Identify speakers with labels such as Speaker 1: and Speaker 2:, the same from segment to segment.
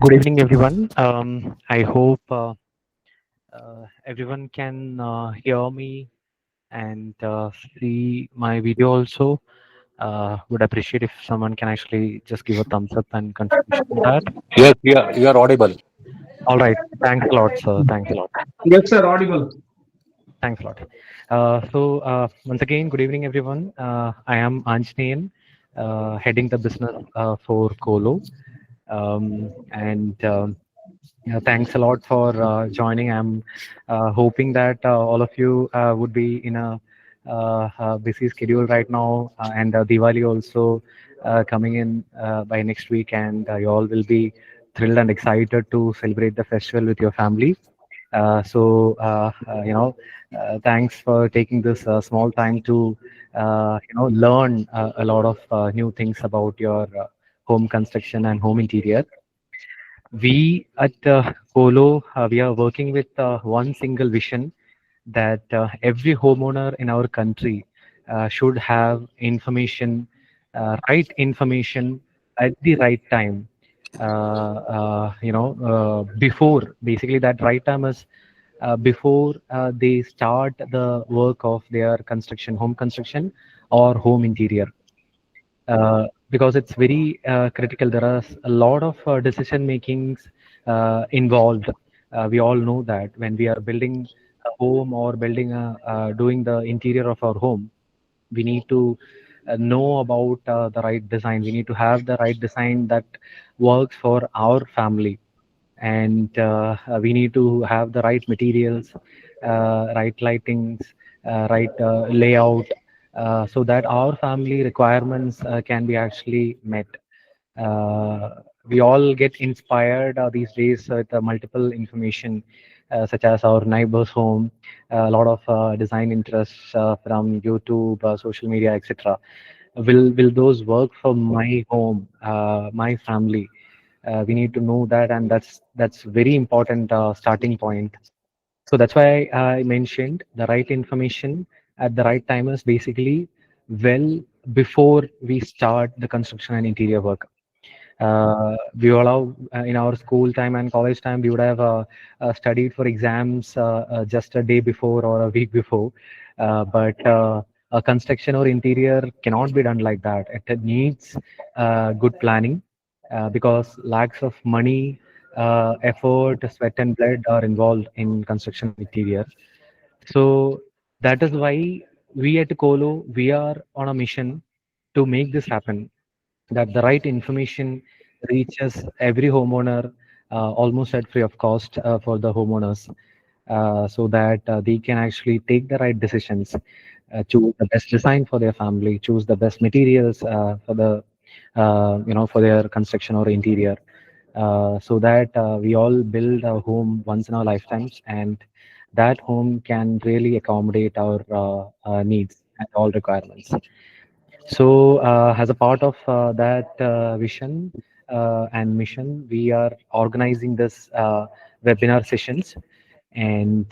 Speaker 1: Good evening, everyone. I hope everyone can hear me and see my video also. Would appreciate if someone can actually just give a thumbs up and confirmation on that.
Speaker 2: Yes, you are audible.
Speaker 1: All right. Thanks a lot, sir. Thanks a lot.
Speaker 3: Yes, sir, audible.
Speaker 1: Thanks a lot. Once again, good evening, everyone. I am Anjneyan, heading the business for Kolo. And Yeah, thanks a lot for joining. I'm hoping that all of you would be in a busy schedule right now, and Diwali also coming in by next week, and you all will be thrilled and excited to celebrate the festival with your family. Thanks for taking this small time to learn a lot of new things about your home construction and home interior. We at Kolo, we are working with one single vision that every homeowner in our country should have information, right information at the right time. Before basically that right time is before they start the work of their construction, home construction or home interior, because it's very critical. There are a lot of decision makings involved. We all know that when we are building a home or doing the interior of our home, we need to know about the right design. We need to have the right design that works for our family, and we need to have the right materials, right lightings, right layout, so that our family requirements can be actually met. We all get inspired these days with multiple information, such as our neighbor's home, a lot of design interests from YouTube, social media, etc. Will those work for my home, my family? We need to know that, and that's very important starting point. So that's why I mentioned the right information at the right time is basically well before we start the construction and interior work. We all have, in our school time and college time, we would have studied for exams just a day before or a week before. But a construction or interior cannot be done like that. It needs good planning, because lacks of money, effort, sweat and blood are involved in construction and interior. So that is why we at Kolo, we are on a mission to make this happen, that the right information reaches every homeowner almost at free of cost for the homeowners, so that they can actually take the right decisions, choose the best design for their family, choose the best materials for their construction or interior, so that we all build a home once in our lifetimes, and that home can really accommodate our needs and all requirements. So, as a part of that vision and mission, we are organizing this webinar sessions, and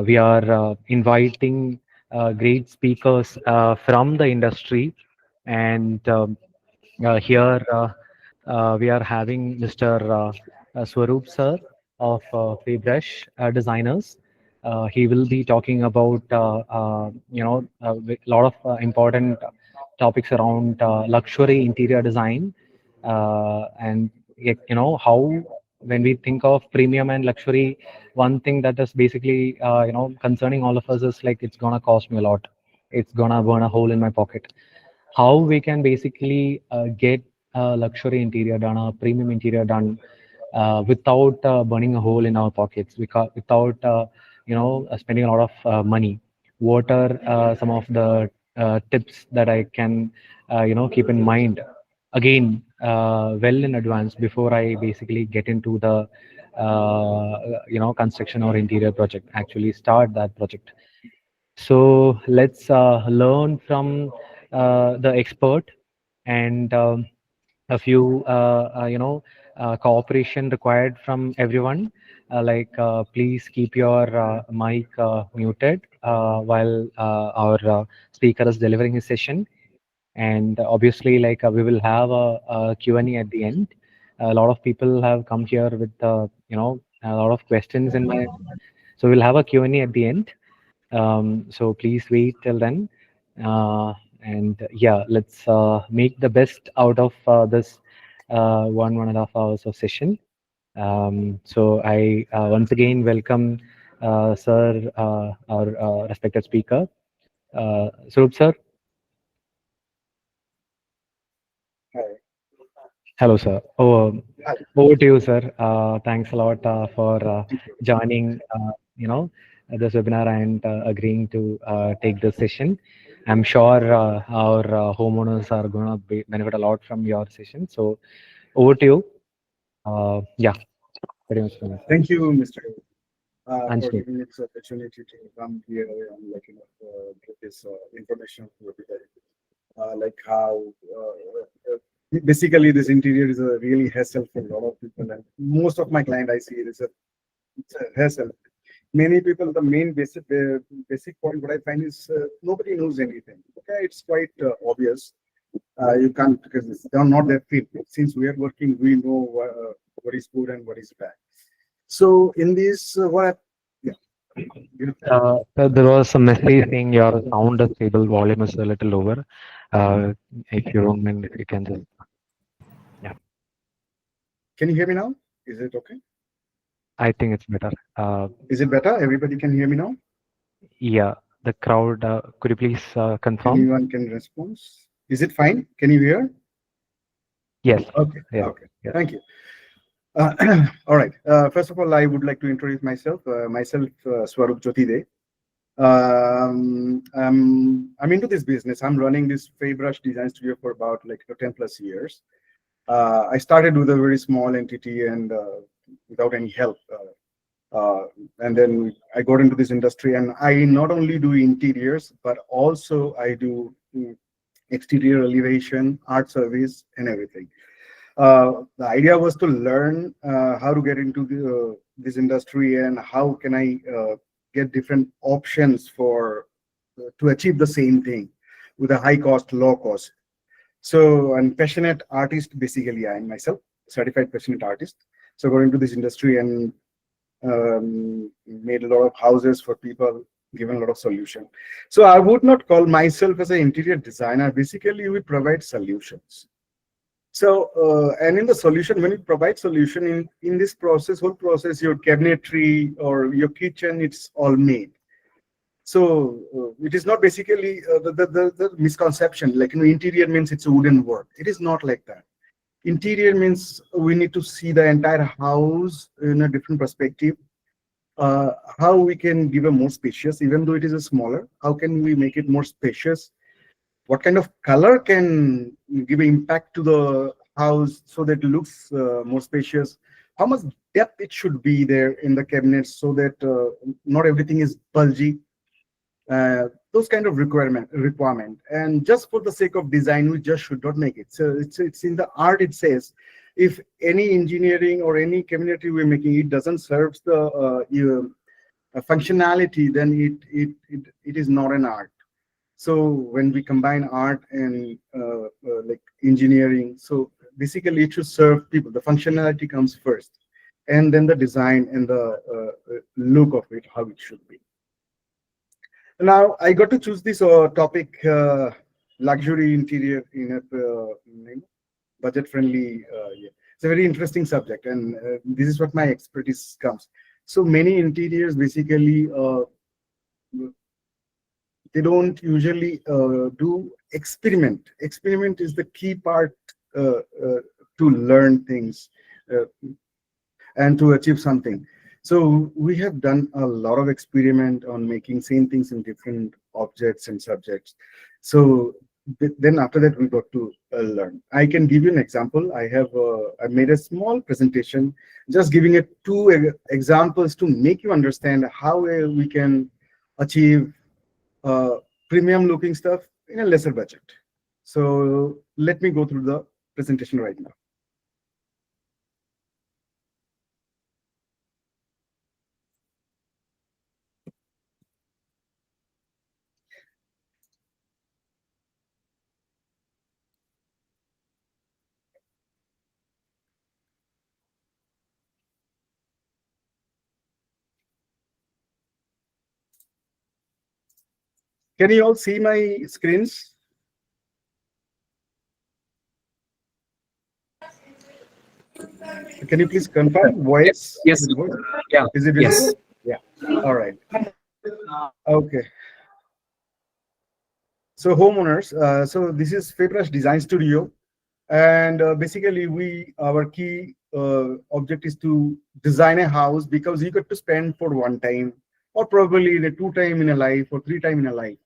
Speaker 1: we are inviting great speakers from the industry. And here we are having Mr. Swarup sir of Freebrush Designers. He will be talking about a lot of important topics around luxury interior design, and how when we think of premium and luxury, one thing that is basically concerning all of us is like it's gonna cost me a lot. It's gonna burn a hole in my pocket. How we can basically get a luxury interior done, a premium interior done, without burning a hole in our pockets, without spending a lot of money. What are some of the tips that I can keep in mind again, well in advance, before I basically get into the construction or interior project, actually start that project. So let's learn from the expert, and a few cooperation required from everyone. Please keep your mic muted while our speaker is delivering his session, and obviously we will have a Q&A at the end. A lot of people have come here with a lot of questions in my. So we'll have a Q&A at the end. So please wait till then. And yeah, let's make the best out of this 1.5 hours of session. So I once again welcome Sir, our respected speaker, Swarup Sir.
Speaker 2: Hi.
Speaker 1: Hello, sir.
Speaker 2: Hi.
Speaker 1: Over to you, sir. Thanks a lot for
Speaker 2: Thank you.
Speaker 1: joining, this webinar and agreeing to take this session. I'm sure our homeowners are going to benefit a lot from your session. So over to you. Yeah, pretty much from my side.
Speaker 2: Thank you, Mr. For
Speaker 1: Anshul.
Speaker 2: giving me this opportunity to come here and get this information to everybody. Like how basically this interior is a really hassle for a lot of people, and most of my client I see it is it's a hassle. Many people, the main basic point what I find is nobody knows anything. Okay, it's quite obvious. You can't because they're not that fit. Since we are working, we know what is good and what is bad. So in this, yeah, you know,
Speaker 1: There was some message saying your sound is stable, volume is a little lower. If you don't mind, if you can just, yeah,
Speaker 2: can you hear me now? Is it okay?
Speaker 1: I think it's better.
Speaker 2: Is it better? Everybody can hear me now?
Speaker 1: Yeah, the crowd, could you please confirm?
Speaker 2: Anyone can respond? Is it fine? Can you hear?
Speaker 1: Yes,
Speaker 2: Okay,
Speaker 1: yes,
Speaker 2: okay.
Speaker 1: yes.
Speaker 2: Thank you. All right. First of all, I would like to introduce myself. Swarup Jyoti. I'm into this business. I'm running this Brush design studio for about like 10 plus years. I started with a very small entity and without any help. And then I got into this industry, and I not only do interiors, but also I do exterior elevation, art service, and everything. The idea was to learn how to get into this industry and how can I get different options for to achieve the same thing with a high cost, low cost. So I'm passionate artist, basically. I am myself certified passionate artist. So got into this industry and made a lot of houses for people, given a lot of solution. So I would not call myself as an interior designer. Basically, we provide solutions. So, and in the solution, when you provide solution in this process, whole process, your cabinetry or your kitchen, it's all made. So it is not basically the misconception, like, interior means it's a wooden work. It is not like that. Interior means we need to see the entire house in a different perspective. How we can give a more spacious, even though it is a smaller, how can we make it more spacious? What kind of color can give impact to the house so that it looks more spacious? How much depth it should be there in the cabinets so that not everything is bulgy. Those kind of requirement, and just for the sake of design, we just should not make it. So it's in the art. It says if any engineering or any cabinetry we're making, it doesn't serve the functionality, then it is not an art. So when we combine art and like engineering, so basically it should serve people. The functionality comes first, and then the design and the look of it, how it should be. Now I got to choose this topic, luxury interior in a budget-friendly. Yeah. It's a very interesting subject, and this is what my expertise comes. So many interiors basically they don't usually do experiment. Experiment is the key part to learn things uh, and to achieve something. So we have done a lot of experiment on making same things in different objects and subjects. So then after that we got to learn. I can give you an example. I made a small presentation, just giving it two examples to make you understand how we can achieve uh, premium looking stuff in a lesser budget. So let me go through the presentation right now. Can you all see my screens? Can you please confirm voice?
Speaker 1: Yes.
Speaker 2: With voice?
Speaker 1: Yeah.
Speaker 2: Is it
Speaker 1: Yes.
Speaker 2: visible? Yeah. All right. Okay. So homeowners, so this is Fabrush Design Studio, and basically our key object is to design a house because you get to spend for one time, or probably in a two time in a life, or three time in a life.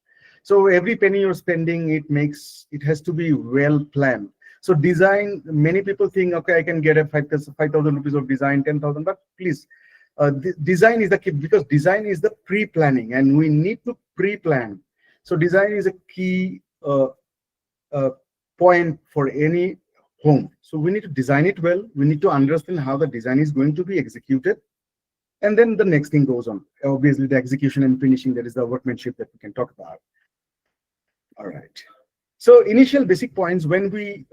Speaker 2: So every penny you're spending, it has to be well planned. So design, many people think, okay, I can get a 5,000 rupees of design, 10,000, but please, design is the key, because design is the pre-planning, and we need to pre-plan. So design is a key uh, point for any home. So we need to design it well. We need to understand how the design is going to be executed. And then the next thing goes on. Obviously, the execution and finishing, that is the workmanship that we can talk about. All right. So initial basic points when we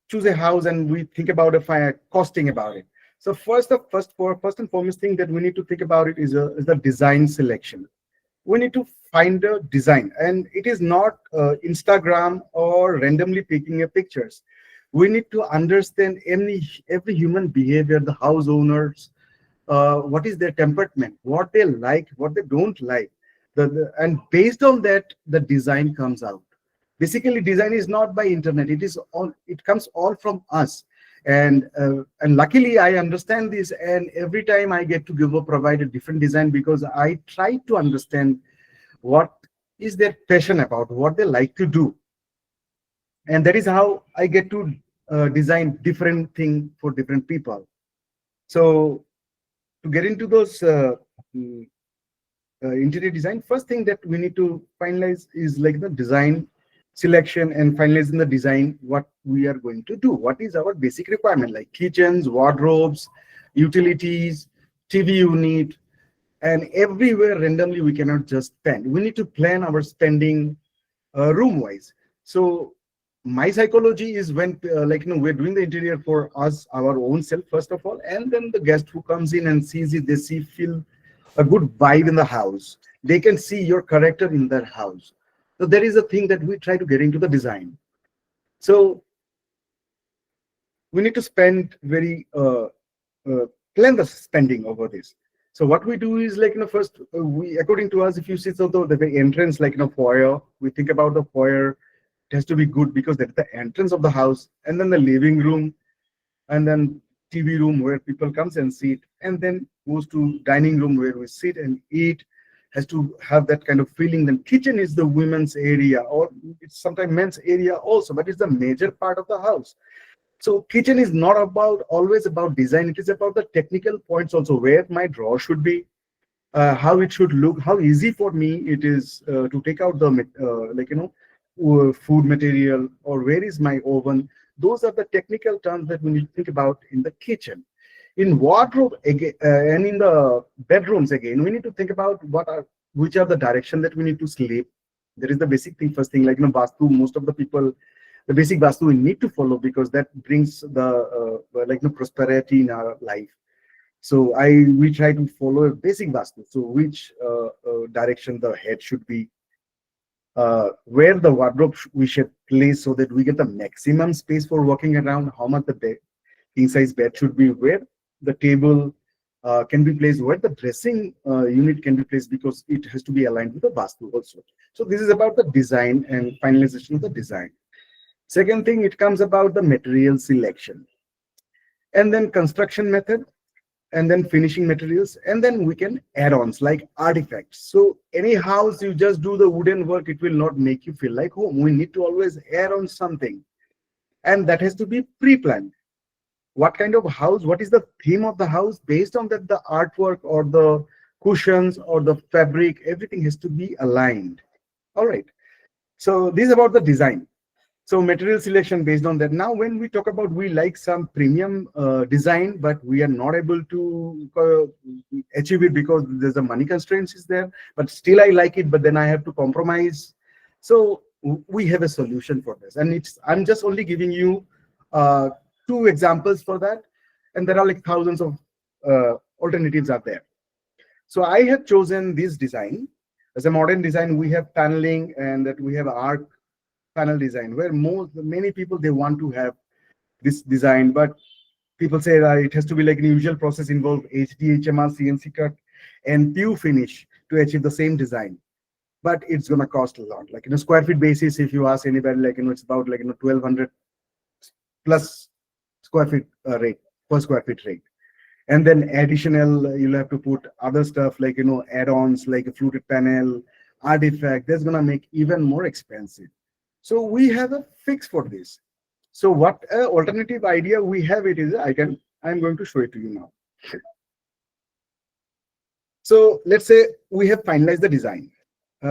Speaker 2: choose a house and we think about a costing about it. So first and foremost thing that we need to think about it is the design selection. We need to find a design, and it is not Instagram or randomly picking a pictures. We need to understand every human behavior, the house owners, what is their temperament, what they like, what they don't like, and based on that the design comes out. Basically design is not by internet, it comes all from us. And luckily I understand this, and every time I get to provide a different design, because I try to understand what is their passion about, what they like to do, and that is how I get to design different thing for different people. So to get into those mm, interior design, first thing that we need to finalize is like the design selection and finalizing the design, what we are going to do, what is our basic requirement, like kitchens, wardrobes, utilities, TV unit, and everywhere randomly we cannot just spend. We need to plan our spending room wise. So my psychology is when we're doing the interior for us, our own self first of all, and then the guest who comes in and sees it, they feel a good vibe in the house. They can see your character in that house. So there is a thing that we try to get into the design. So we need to spend very plan the spending over this. So what we do is first we, according to us, if you see, so the entrance, foyer, we think about the foyer. It has to be good because that's the entrance of the house, and then the living room, and then TV room where people comes and sit, and then goes to dining room where we sit and eat. Has to have that kind of feeling. Then kitchen is the women's area, or it's sometimes men's area also, but it's the major part of the house. So kitchen is not about always about design. It is about the technical points also, where my drawer should be, how it should look, how easy for me it is to take out the food material, or where is my oven. Those are the technical terms that we need to think about in the kitchen. In wardrobe again, and in the bedrooms again, we need to think about which are the direction that we need to sleep. There is the basic thing, first thing, vastu. Most of the people, the basic vastu we need to follow, because that brings the prosperity in our life. So we try to follow a basic vastu. So which direction the head should be, where the wardrobe we should place, so that we get the maximum space for walking around, how much the bed, king size bed should be, where the table can be placed, where the dressing unit can be placed, because it has to be aligned with the vastu also. So this is about the design and finalization of the design. Second thing, it comes about the material selection, and then construction method, and then finishing materials, and then we can add-ons like artifacts. So any house you just do the wooden work, it will not make you feel like home. We need to always add on something, and that has to be pre-planned. What kind of house, what is the theme of the house, based on that the artwork or the cushions or the fabric, everything has to be aligned. All right, so this is about the design. So material selection based on that. Now when we talk about, we like some premium design, but we are not able to achieve it because there's a money constraints is there, but still I like it, but then I have to compromise. So we have a solution for this, and I'm just only giving you uh, two examples for that, and there are like thousands of alternatives out there. So I have chosen this design. As a modern design, we have paneling and that we have arc panel design, where many people they want to have this design, but people say that it has to be like an usual process involve HDHMR, CNC cut, and PU finish to achieve the same design. But it's gonna cost a lot. Like in a square feet basis, if you ask anybody, like it's about like 1,200 plus square feet rate per square feet rate. And then additional, you'll have to put other stuff like add-ons like a fluted panel, artifact. That's gonna make even more expensive. So we have a fix for this. So what alternative idea we have it is I'm going to show it to you now. So let's say we have finalized the design.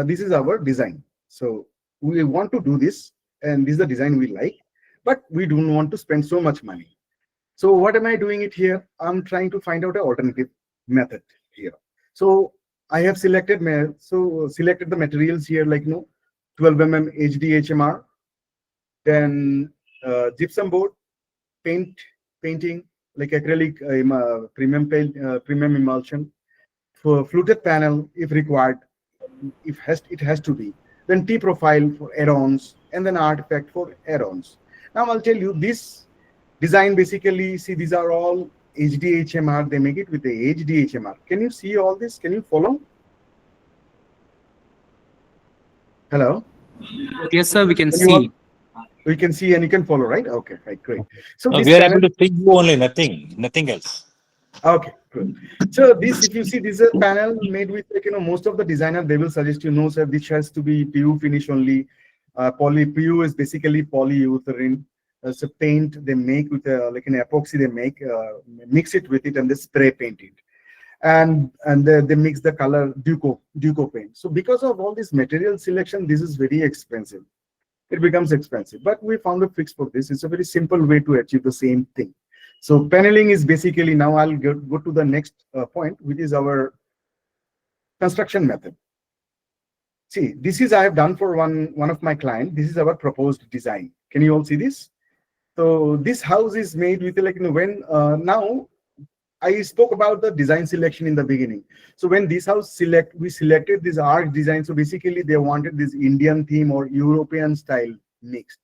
Speaker 2: This is our design. So we want to do this, and this is the design we like, but we don't want to spend so much money. So what am I doing it here? I'm trying to find out an alternative method here. So I have selected the materials here, like 12 mm HDHMR, then gypsum board, painting like acrylic premium paint, premium emulsion, for fluted panel if required, if it has to be, then T profile for add-ons, and then artifact for add-ons. Now I'll tell you this design basically, see, these are all HDHMR. They make it with the HDHMR. Can you see all this? Can you follow? Hello?
Speaker 3: Yes, sir, we can see.
Speaker 2: We can see and you can follow, right? Okay, right, great. So
Speaker 4: No,
Speaker 2: this
Speaker 4: we are
Speaker 2: panel,
Speaker 4: able to see you only, nothing else.
Speaker 2: okay, good. So this, if you see, this is a panel made with like most of the designer they will suggest sir, this has to be PU finish only. PU is basically polyurethane. It's a paint they make with like an epoxy they make, mix it with it and they spray paint it, and they mix the color Duco paint. So because of all this material selection, this is very expensive. It becomes expensive, but we found a fix for this. It's a very simple way to achieve the same thing. So paneling is basically, now I'll go to the next point, which is our construction method. See, this is I have done for one of my clients. This is our proposed design. Can you all see this? So this house is made with like now I spoke about the design selection in the beginning. So when this house we selected this arch design. So basically they wanted this Indian theme or European style mixed.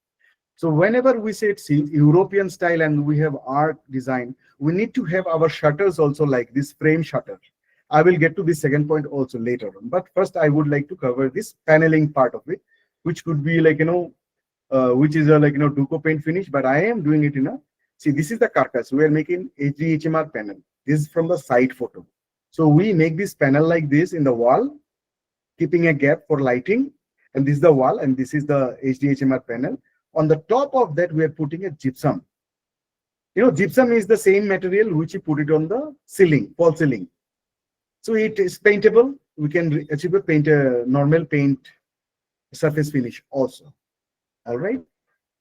Speaker 2: So whenever we say it's European style and we have arch design, we need to have our shutters also like this frame shutter. I will get to this second point also later on. But first I would like to cover this paneling part of it, which could be like, which is a like, Duco paint finish, but I am doing it see, this is the carcass. We are making HDHMR panel. This is from the side photo. So we make this panel like this in the wall, keeping a gap for lighting. And this is the wall, and this is the HDHMR panel. On the top of that, we are putting a gypsum. Gypsum is the same material which you put it on the ceiling, false ceiling. So it is paintable. We can achieve a normal paint surface finish also. All right.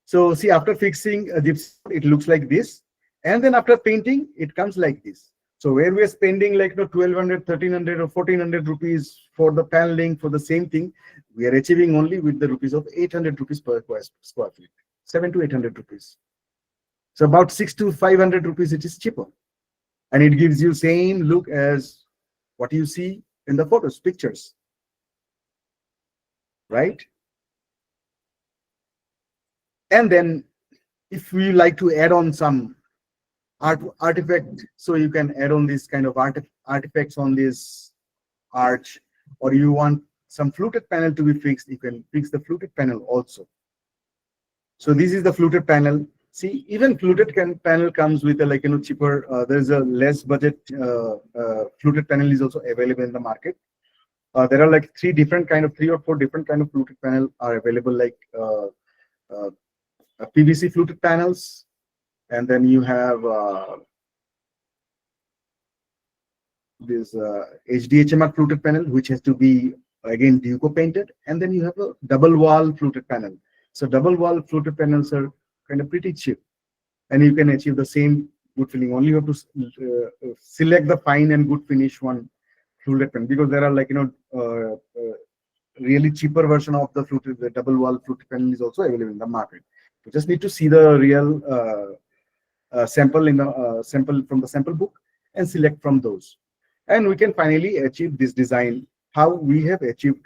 Speaker 2: So see, after fixing a gypsum, it looks like this. And then after painting, it comes like this. So where we are spending like 1,200, 1,300 or 1,400 rupees for the paneling for the same thing, we are achieving only with the rupees of 800 rupees per square feet, 700 to 800 rupees. So about 600 to 500 rupees, it is cheaper. And it gives you same look as what you see in the photos, pictures, right? And then if we like to add on some artifact, so you can add on this kind of artifacts on this arch, or you want some fluted panel to be fixed, you can fix the fluted panel also. So this is the fluted panel. See, even fluted panel comes with a cheaper, there's a less budget fluted panel is also available in the market. There are like three or four different kind of fluted panel are available, like PVC fluted panels, and then you have this HDHMR fluted panel, which has to be again Duco painted, and then you have a double wall fluted panel. So double wall fluted panels are kind of pretty cheap, and you can achieve the same good feeling. Only you have to select the fine and good finish one fluted panel, because there are like really cheaper version of the double wall fluted panel is also available in the market. You just need to see the real sample sample from the sample book and select from those, and we can finally achieve this design how we have achieved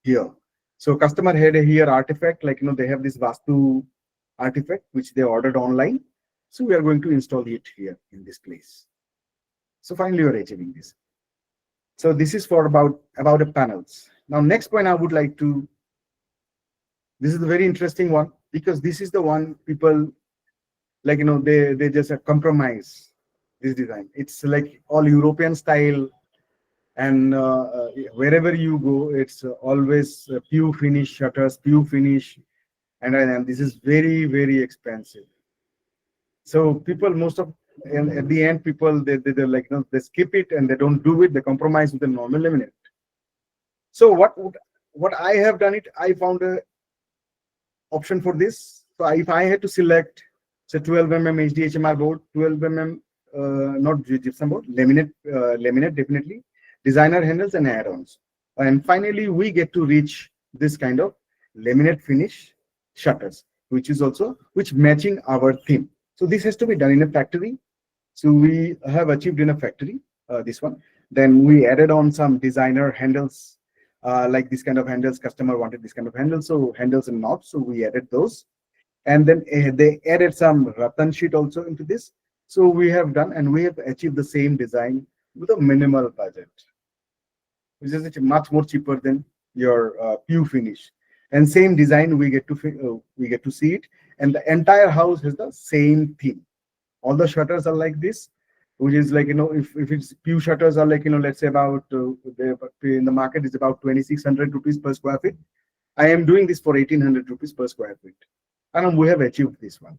Speaker 2: here. So customer had a here artifact, like they have this Vastu artifact which they ordered online. So we are going to install it here in this place. So finally, we are achieving this. So this is for about the panels. Now, next point I would like to. This is a very interesting one because this is the one people like they just compromise this design. It's like all European style, and wherever you go, it's always pew finish shutters, pew finish, and this is very expensive. So people, most of, and at the end, people they're like they skip it and they don't do it. They compromise with the normal laminate. So what I have done it, I found a option for this. So if I had to select, say 12 HDHMR board, 12 not gypsum board, laminate definitely, designer handles and add-ons, and finally we get to reach this kind of laminate finish shutters, which matching our theme. So this has to be done in a factory. So we have achieved in a factory this one. Then we added on some designer handles, like this kind of handles. Customer wanted this kind of handles, so handles and knobs. So we added those, and then they added some rattan sheet also into this. So we have done, and we have achieved the same design with a minimal budget, which is much more cheaper than your pew finish. And same design we get to see it, and the entire house has the same theme. All the shutters are like this, which is like if it's pew shutters are like let's say about in the market is about 2,600 rupees per square feet. I am doing this for 1,800 rupees per square feet, and we have achieved this one.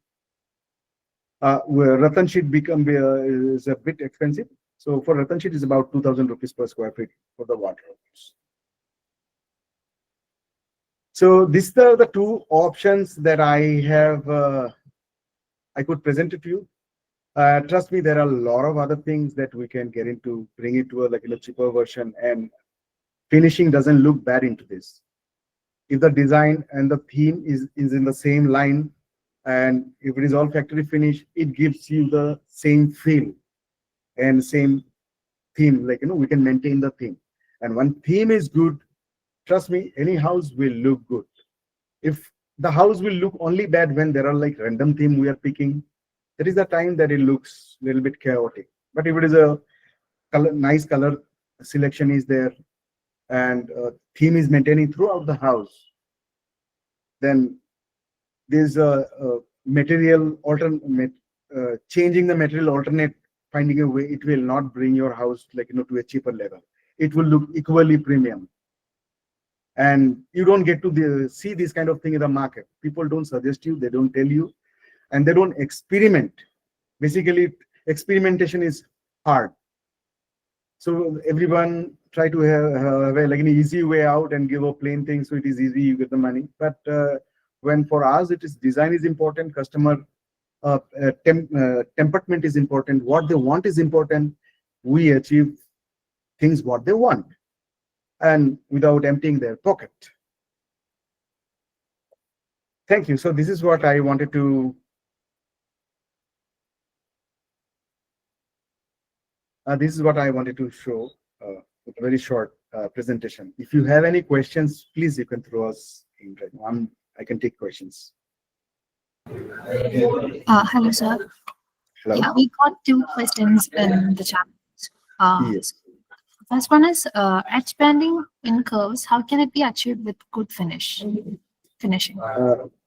Speaker 2: Where rattan sheet is a bit expensive, so for rattan sheet is about 2,000 rupees per square feet for the wardrobes. So these are the two options that I have. I could present it to you. Trust me, there are a lot of other things that we can get into, bring it to a cheaper version, and finishing doesn't look bad into this. If the design and the theme is in the same line, and if it is all factory finish, it gives you the same feel and same theme. Like we can maintain the theme, and when theme is good, trust me, any house will look good. If the house will look only bad when there are like random theme we are picking, there is a time that it looks a little bit chaotic. But if it is a nice color selection is there, and theme is maintaining throughout the house, then there's a material alternate, changing the material alternate, finding a way. It will not bring your house to a cheaper level. It will look equally premium, and you don't get to see this kind of thing in the market. People don't suggest you, they don't tell you, and they don't experiment. Basically, experimentation is hard. So everyone try to have an easy way out and give a plain thing, so it is easy, you get the money. But when for us it is design is important, customer temperament is important, what they want is important. We achieve things what they want, and without emptying their pocket. Thank you. So this is what I wanted to. This is what I wanted to show with a very short presentation. If you have any questions, please you can throw us in right now. I can take questions.
Speaker 5: Hello, sir.
Speaker 2: Hello.
Speaker 5: Yeah, we got two questions in the chat.
Speaker 2: Yes.
Speaker 5: First one is edge banding in curves. How can it be achieved with good finishing?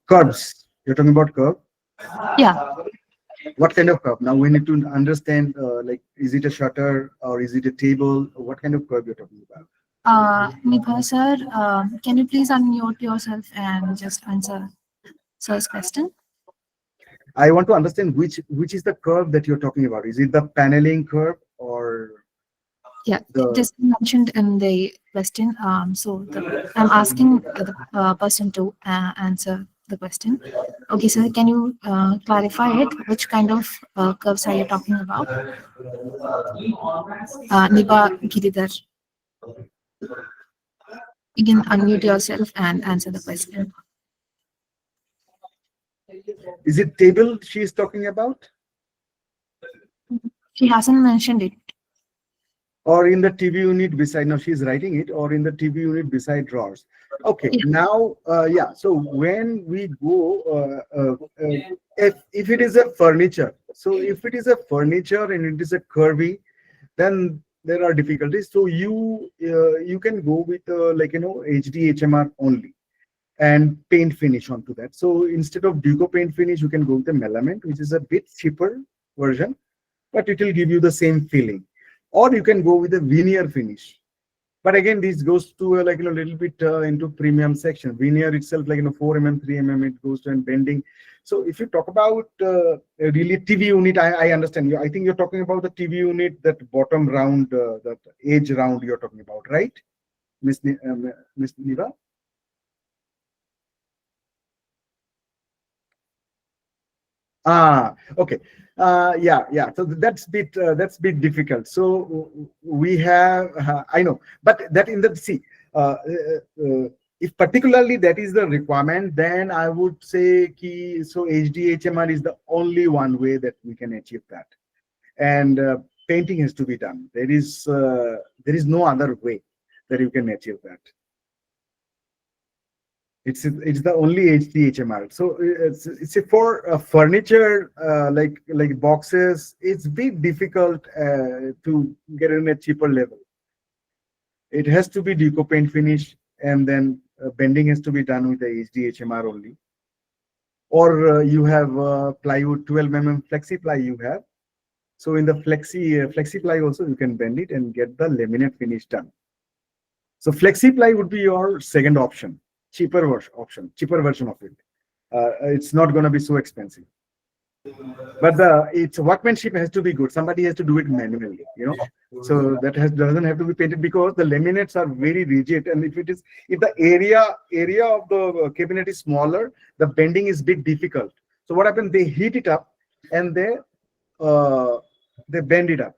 Speaker 2: Curves. You're talking about curve?
Speaker 5: Yeah.
Speaker 2: What kind of curve? Now we need to understand, is it a shutter or is it a table? What kind of curve you're talking about?
Speaker 5: Nibha, sir, can you please unmute yourself and just answer sir's question?
Speaker 2: I want to understand which is the curve that you're talking about. Is it the paneling curve or?
Speaker 5: Yeah, just mentioned in the question. I'm asking the person to answer the question. Okay, sir, can you clarify it? Which kind of curves are you talking about? Niba Giridhar. You can unmute yourself and answer the question.
Speaker 2: Is it table she is talking about?
Speaker 5: She hasn't mentioned it.
Speaker 2: or in the TV unit beside. Now she's writing it, or in the TV unit beside drawers. Okay,
Speaker 5: Yeah.
Speaker 2: now yeah. So when we go, if it is a furniture, so if it is a furniture and it is a curvy, then there are difficulties. So you can go with like HDHMR only and paint finish onto that. So instead of Duco paint finish, you can go with the melamine, which is a bit cheaper version, but it will give you the same feeling. Or you can go with a veneer finish. But again, this goes to like little bit into premium section. Veneer itself, like 4 mm, 3 mm, it goes to and bending. So if you talk about really TV unit, I understand you. I think you're talking about the TV unit, that bottom round, that edge round you're talking about, right, Miss Miss Niva? Okay. Yeah. So that's bit difficult. So we have, I know, but that in the see, if particularly that is the requirement, then I would say so HDHMR is the only one way that we can achieve that, and painting has to be done. There is no other way that you can achieve that. It's the only HDHMR. So it's for furniture like boxes. It's bit difficult to get in a cheaper level. It has to be Duco paint finish, and then bending has to be done with the HDHMR only. Or you have plywood 12 mm flexi ply you have. So in the flexi ply also you can bend it and get the laminate finish done. So flexi ply would be your second option. Cheaper version of it. It's not going to be so expensive, but its workmanship has to be good. Somebody has to do it manually, so that doesn't have to be painted, because the laminates are very rigid, and if the area of the cabinet is smaller, the bending is bit difficult. So what happens, they heat it up and they bend it up.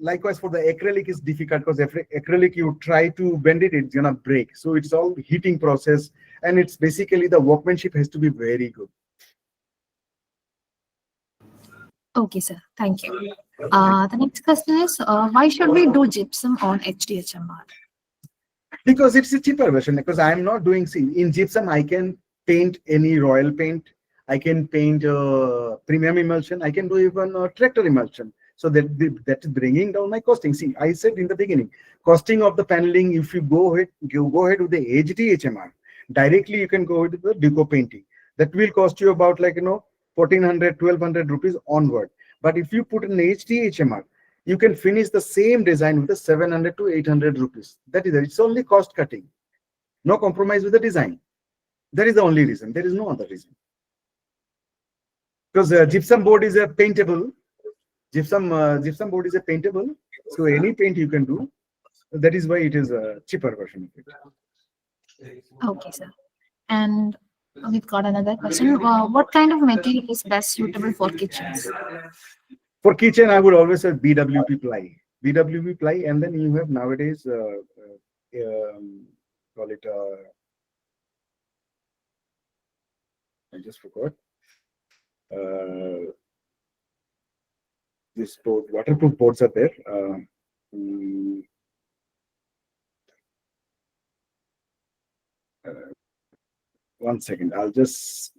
Speaker 2: Likewise for the acrylic is difficult, because acrylic, you try to bend it, it's gonna break. So it's all heating process, and it's basically the workmanship has to be very good.
Speaker 5: Okay, sir. Thank you. The next question is, why should we do gypsum on HDHMR?
Speaker 2: Because it's a cheaper version. Because I'm not doing, in gypsum I can paint any royal paint, I can paint premium emulsion, I can do even tractor emulsion. So that is bringing down my costing. See, I said in the beginning, costing of the paneling, if you go ahead with the HDHMR, directly you can go with the Duco painting. That will cost you about 1,400, 1,200 rupees onward. But if you put an HDHMR, you can finish the same design with the 700 to 800 rupees. That is it. It's only cost cutting. No compromise with the design. That is the only reason. There is no other reason. Because gypsum board is a paintable. Gypsum board is a paintable, so any paint you can do. That is why it is a cheaper version of it.
Speaker 5: Okay, sir. And we've got another question. What kind of material is best suitable for kitchens?
Speaker 2: For kitchen, I would always say BWP ply, and then you have nowadays call it. I just forgot. This board, waterproof boards are there. One second, I'll just.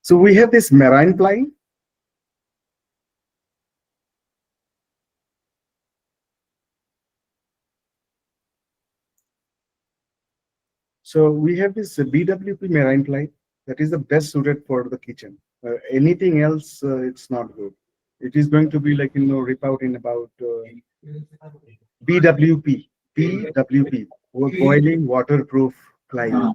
Speaker 2: So we have this marine ply. So we have this BWP marine ply that is the best suited for the kitchen. Anything else, it's not good. It is going to be rip out in about BWP, boiling waterproof ply,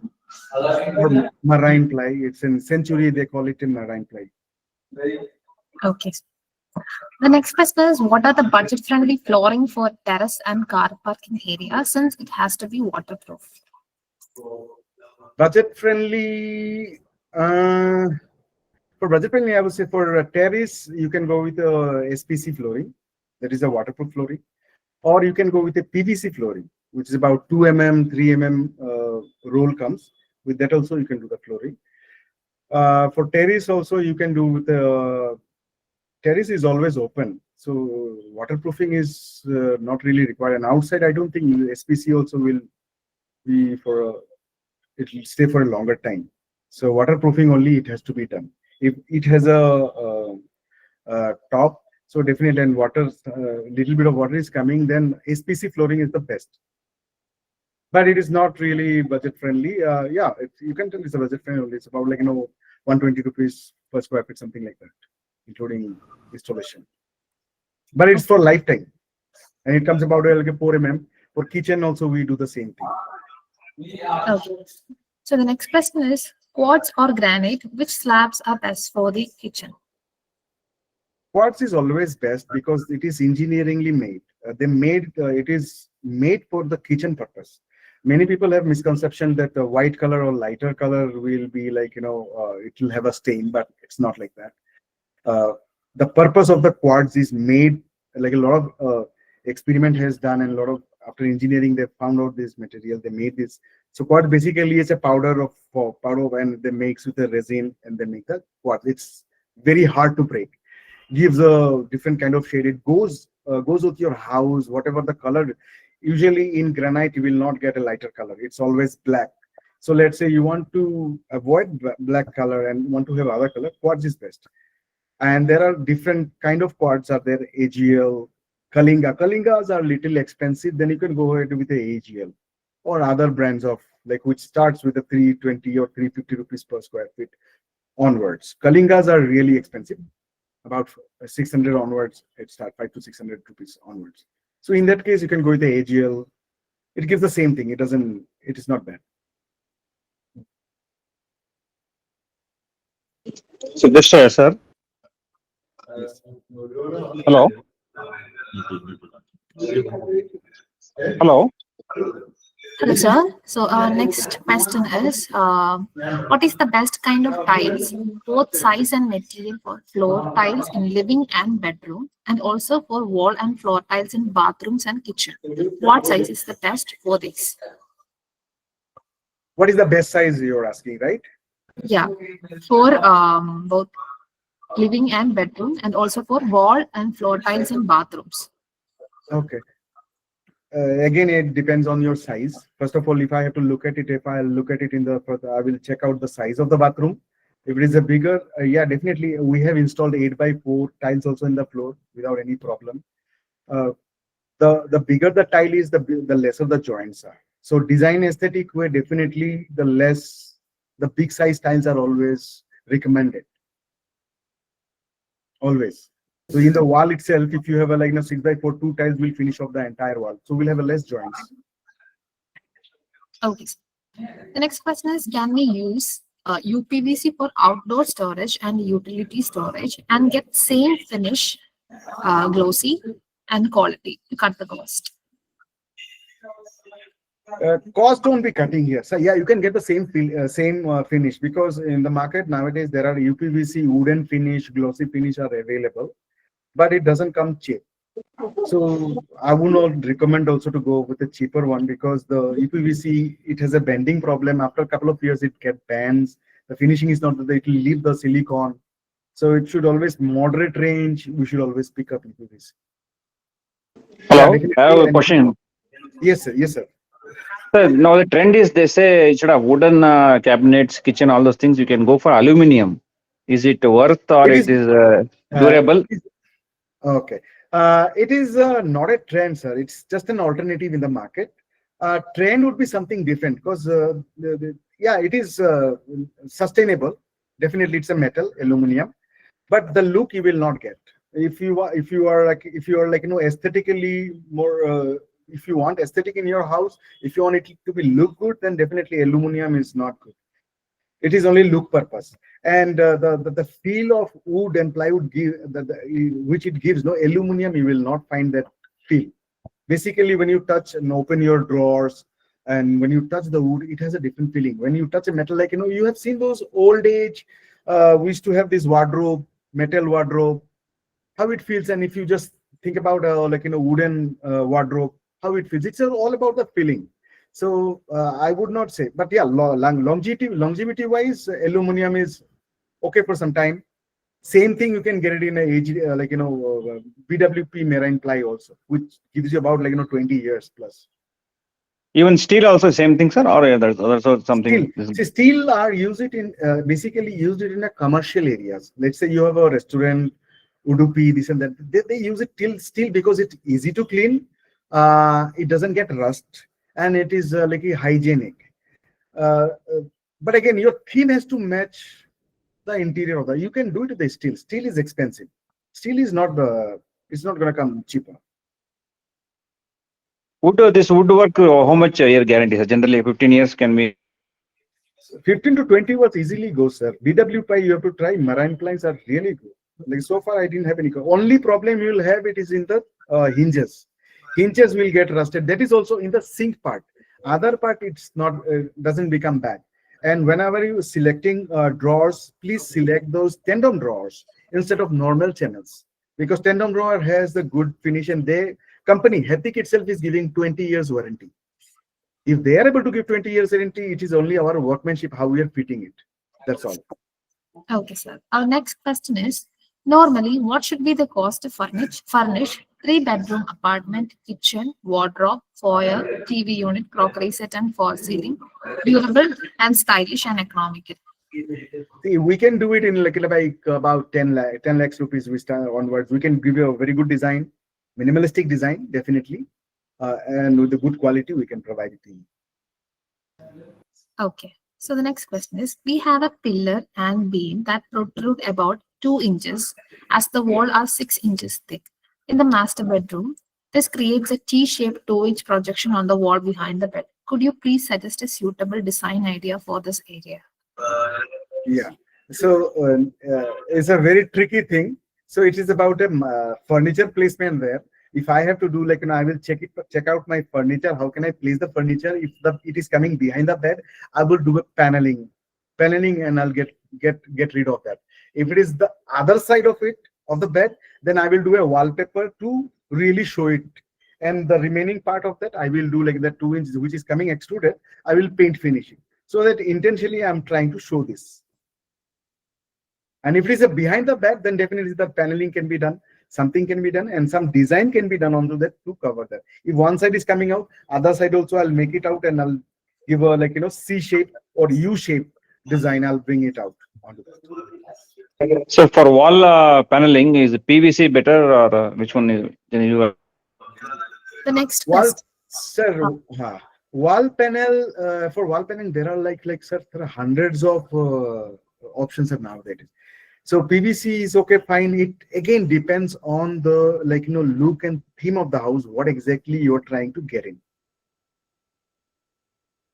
Speaker 2: or marine ply. It's in Century, they call it a marine ply.
Speaker 5: Okay. The next question is, what are the budget-friendly flooring for terrace and car parking area since it has to be waterproof?
Speaker 2: Budget friendly. For budget friendly, I would say for terrace, you can go with SPC flooring, that is a waterproof flooring, or you can go with a PVC flooring, which is about 2 mm, 3 mm roll comes. With that also, you can do the flooring. For terrace also, you can do with the terrace is always open, so waterproofing is not really required. And outside, I don't think SPC also will be it will stay for a longer time. So waterproofing only it has to be done. If it has a top, so definitely, and water, little bit of water is coming, then SPC flooring is the best. But it is not really budget friendly. Yeah, you can tell it's a budget friendly. It's about 120 rupees per square feet, something like that, including installation. But it's for lifetime, and it comes about like a 4 mm. For kitchen also we do the same thing.
Speaker 5: Okay. So the next question is, quartz or granite, which slabs are best for the kitchen?
Speaker 2: Quartz is always best because it is engineeringly made. It is made for the kitchen purpose. Many people have misconception that the white color or lighter color will be it will have a stain, but it's not like that. The purpose of the quartz is made, like a lot of experiment has done, and a lot of after engineering they found out this material, they made this. So quartz basically is a powder and they mix with the resin and they make the quartz. It's very hard to break. Gives a different kind of shade. It goes with your house, whatever the color. Usually in granite you will not get a lighter color. It's always black. So let's say you want to avoid black color and want to have other color, quartz is best. And there are different kind of quartz are there. AGL, Kalinga. Kalingas are little expensive. Then you can go ahead with the AGL or other brands of which starts with the 320 or 350 rupees per square feet onwards. Kalingas are really expensive. About 600 onwards, it starts 500 to 600 rupees onwards. So in that case, you can go with the AGL. It gives the same thing. It is not bad.
Speaker 6: So just sir. Hello. Hello.
Speaker 5: Hello, sir. So our next question is, what is the best kind of tiles, both size and material, for floor tiles in living and bedroom, and also for wall and floor tiles in bathrooms and kitchen? What size is the best for this?
Speaker 2: What is the best size you're asking, right?
Speaker 5: Yeah, for both living and bedroom, and also for wall and floor tiles in bathrooms.
Speaker 2: Okay. Again, it depends on your size. First of all, if I look at it I will check out the size of the bathroom. If it is a bigger, yeah, definitely we have installed 8x4 tiles also in the floor without any problem. The bigger the tile is, the lesser the joints are. So design aesthetic way, definitely the big size tiles are always recommended. Always. So in the wall itself, if you have a 6x4, 2 tiles will finish off the entire wall. So we'll have a less joints.
Speaker 5: Okay. The next question is, can we use UPVC for outdoor storage and utility storage and get same finish, glossy and quality to cut the cost?
Speaker 2: Cost don't be cutting here. So yeah, you can get the same finish, because in the market nowadays there are UPVC wooden finish, glossy finish are available, but it doesn't come cheap. So I would not recommend also to go with a cheaper one, because the UPVC, it has a bending problem. After a couple of years it bends. The finishing is not that it will leave the silicone. So it should always moderate range. We should always pick up UPVC.
Speaker 6: Hello.
Speaker 2: Yeah,
Speaker 6: I have a question.
Speaker 2: Yes, sir. Yes, sir.
Speaker 6: Sir, now the trend is they say it should have wooden cabinets, kitchen, all those things. You can go for aluminum. Is it worth, or it is durable?
Speaker 2: Okay. It is not a trend, sir. It's just an alternative in the market. Trend would be something different, because yeah, it is sustainable. Definitely, it's a metal, aluminum, but the look you will not get. If you are aesthetically more. If you want aesthetic in your house, if you want it to be look good, then definitely aluminum is not good. It is only look purpose. And the feel of wood and plywood which it gives, no aluminum, you will not find that feel. Basically, when you touch and open your drawers, and when you touch the wood, it has a different feeling. When you touch a metal, like, you have seen those old age, we used to have this wardrobe, metal wardrobe, how it feels. And if you just think about wooden wardrobe, how it feels, it's all about the feeling. So I would not say, but yeah, longevity wise, aluminum is okay for some time. Same thing you can get it in a BWP marine ply also, which gives you about 20 years plus.
Speaker 6: Even steel also same thing, sir, or there's also something.
Speaker 2: Steel are used it in basically used it in a commercial areas. Let's say you have a restaurant, Udupi, this and that. They use it steel because it's easy to clean. It doesn't get rust, and it is hygienic. But again, your theme has to match the interior of the. You can do it with the steel. Steel is expensive. Steel is not it's not going to come cheaper.
Speaker 6: This woodwork, how much year guarantee? Generally, 15 years can be.
Speaker 2: 15 to 20 was easily goes, sir. BWP, you have to try. Marine planks are really good. Like so far, I didn't have any. Only problem you will have it is in the hinges. Hinges will get rusted. That is also in the sink part. Other part, it's not doesn't become bad. And whenever you selecting drawers, please select those tandem drawers instead of normal channels, because tandem drawer has the good finish, and company Hethik itself is giving 20 years warranty. If they are able to give 20 years warranty, it is only our workmanship, how we are fitting it. That's all.
Speaker 5: Okay, sir. Our next question is, normally, what should be the cost to furnish 3-bedroom apartment, kitchen, wardrobe, foyer, TV unit, crockery set, and fall ceiling, durable and stylish and economical?
Speaker 2: See, we can do it in like about 10 lakhs rupees. We start onwards. We can give you a very good design, minimalistic design, definitely, and with the good quality, we can provide it to you.
Speaker 5: Okay. So the next question is, we have a pillar and beam that protrude about 2 inches as the wall are 6 inches thick. In the master bedroom, this creates a T-shaped 2-inch projection on the wall behind the bed. Could you please suggest a suitable design idea for this area?
Speaker 2: Yeah. So it's a very tricky thing. So it is about a furniture placement there. If I have to do I will check out my furniture. How can I place the furniture? If it is coming behind the bed, I will do a paneling, and I'll get rid of that. If it is the other side of the bed, then I will do a wallpaper to really show it. And the remaining part of that, I will do the 2 inches, which is coming extruded. I will paint finish it, so that intentionally I'm trying to show this. And if it is a behind the bed, then definitely the paneling can be done. Something can be done, and some design can be done onto that to cover that. If one side is coming out, other side also I'll make it out, and I'll give a C shape or U shape design. I'll bring it out onto that.
Speaker 6: So for wall paneling, is PVC better, or which one is?
Speaker 5: The next
Speaker 2: Wall,
Speaker 5: question.
Speaker 2: sir, wall panel, for wall paneling, there are sir, there are hundreds of options nowadays. So PVC is okay, fine. It again depends on the look and theme of the house, what exactly you're trying to get in.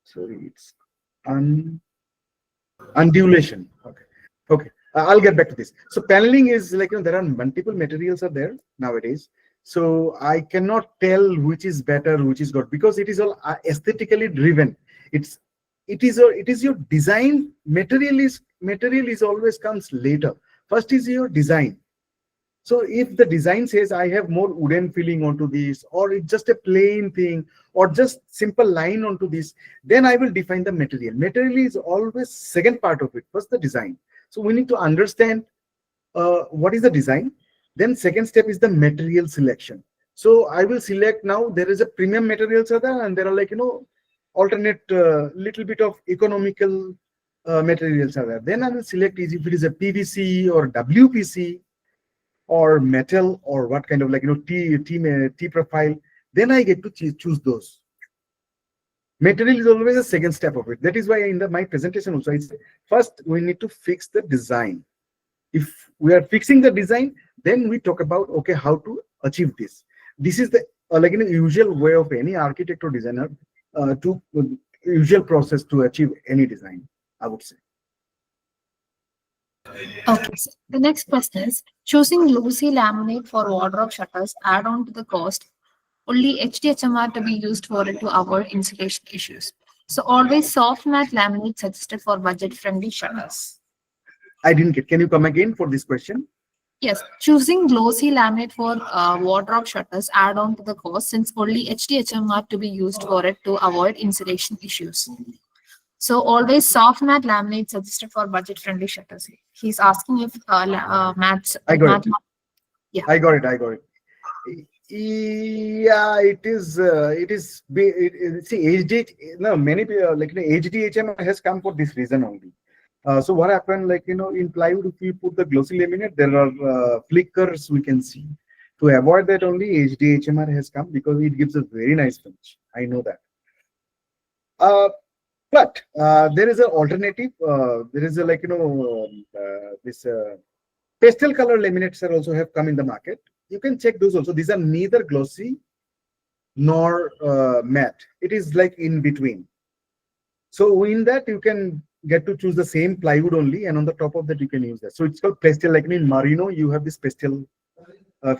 Speaker 2: Sorry, it's undulation. Okay. I'll get back to this. So paneling is there are multiple materials are there nowadays. So I cannot tell which is better, which is good, because it is all aesthetically driven. It is your design. Material is always comes later. First is your design. So if the design says I have more wooden feeling onto this, or it's just a plain thing, or just simple line onto this, then I will define the material. Material is always second part of it. First the design. So we need to understand what is the design. Then second step is the material selection. So I will select now. There is a premium materials are there, and there are alternate little bit of economical materials are there. Then I will select if it is a PVC or WPC or metal, or what kind of T profile. Then I get to choose those. Material is always a second step of it. That is why in my presentation also I say first we need to fix the design. If we are fixing the design, then we talk about how to achieve this. This is the usual way of any architect or designer usual process to achieve any design, I would say.
Speaker 5: Okay, so the next question is choosing glossy laminate for wardrobe shutters add on to the cost. Only HDHMR to be used for it to avoid insulation issues. So always soft matte laminate suggested for budget friendly shutters.
Speaker 2: I didn't get. Can you come again for this question?
Speaker 5: Yes, choosing glossy laminate for wardrobe shutters add on to the cost since only HDHMR to be used for it to avoid insulation issues. So always soft matte laminate suggested for budget friendly shutters. He's asking if matte,
Speaker 2: I got
Speaker 5: matte,
Speaker 2: it.
Speaker 5: yeah.
Speaker 2: I got it. I got it. Yeah, it is. See, HD. No, many people like HDHM has come for this reason only. So what happened? Like in plywood, if we put the glossy laminate, there are flickers we can see. To avoid that, only HDHMR has come because it gives a very nice finish. I know that. But there is an alternative. There is a this pastel color laminates are also have come in the market. You can check those also. These are neither glossy nor matte. It is like in between. So in that you can get to choose the same plywood only, and on the top of that you can use that. So it's called pastel. Like in Marino, you have this pastel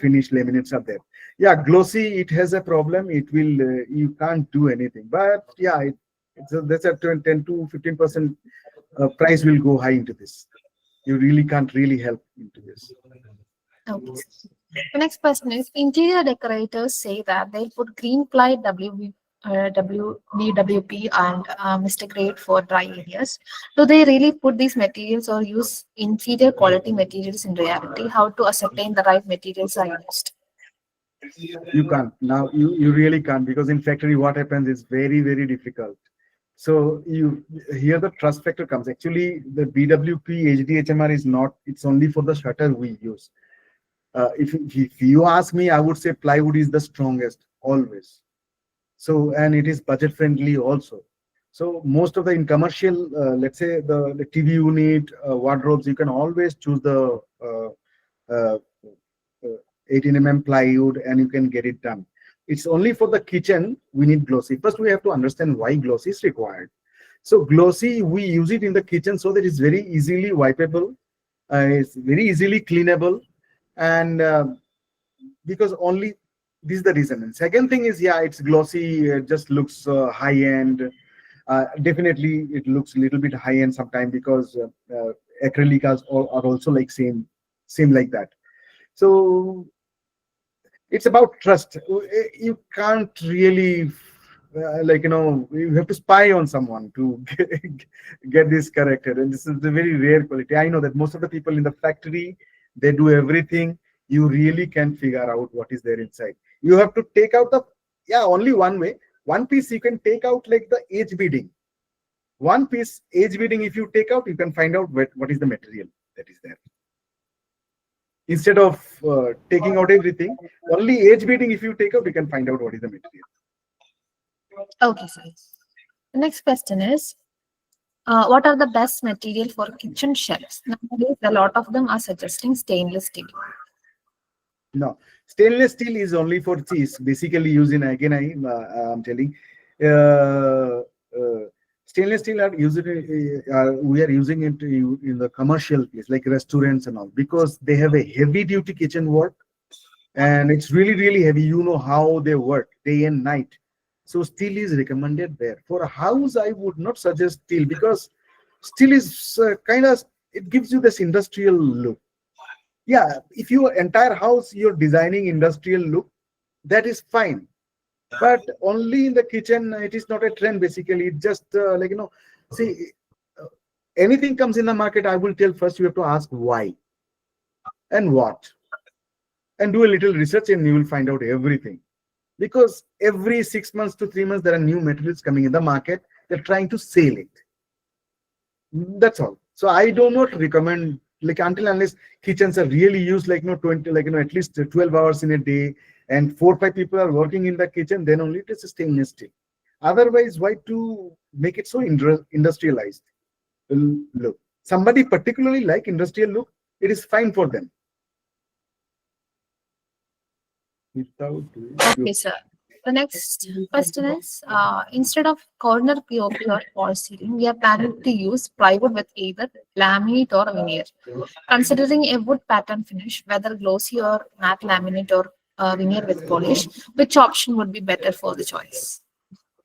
Speaker 2: finish laminates are there. Yeah, glossy. It has a problem. It will you can't do anything. But yeah, that's a 10 to 15% price will go high into this. You really can't really help into this.
Speaker 5: Okay. The next question is interior decorators say that they put green ply WDWP and Mr. Grade for dry areas. Do they really put these materials or use inferior quality materials in reality? How to ascertain the right materials are used?
Speaker 2: You can't now. You really can't because in factory what happens is very difficult. So you here the trust factor comes. Actually, the BWP HDHMR is not. It's only for the shutter we use. If you ask me, I would say plywood is the strongest always. So and it is budget friendly also. So most of the in commercial, let's say the TV unit, wardrobes, you can always choose the uh, 18 plywood and you can get it done. It's only for the kitchen we need glossy. First, we have to understand why glossy is required. So glossy, we use it in the kitchen so that it's very easily wipeable, it's very easily cleanable, and because only this is the reason. And second thing is, yeah, it's glossy, it just looks high end. Definitely, it looks a little bit high end sometimes because acrylic are also like same like that. So it's about trust. You can't really you have to spy on someone to get this corrected, and this is the very rare quality. I know that most of the people in the factory, they do everything. You really can't figure out what is there inside. You have to take out the only one way. One piece you can take out like the edge beading. One piece edge beading, if you take out, you can find out what is the material that is there. Instead of taking out everything, only edge beading, if you take out, you can find out what is the material.
Speaker 5: Okay, sir. The next question is what are the best material for kitchen shelves? Nowadays, a lot of them are suggesting stainless steel.
Speaker 2: No, stainless steel is only for cheese. Basically, using again, I'm telling, uh, stainless steel are using. We are using it in the commercial place, like restaurants and all, because they have a heavy duty kitchen work, and it's really heavy. You know how they work day and night. So steel is recommended there. For a house, I would not suggest steel because steel is kind of, it gives you this industrial look. Yeah, if your entire house you're designing industrial look, that is fine. But only in the kitchen, it is not a trend. Basically, it just see, anything comes in the market, I will tell first you have to ask why and what, and do a little research, and you will find out everything. Because every 6 months to 3 months, there are new materials coming in the market. They're trying to sell it. That's all. So I do not recommend, like, until unless kitchens are really used, 20, at least 12 hours in a day, and 4 or 5 people are working in the kitchen, then only it is a stainless steel. Otherwise, why to make it so industrialized look? Somebody particularly like industrial look, it is fine for them.
Speaker 5: Okay, sir. The next question is, instead of corner POP or false ceiling, we are planning to use plywood with either laminate or veneer. Considering a wood pattern finish, whether glossy or matte laminate or veneer with polish, which option would be better for the choice?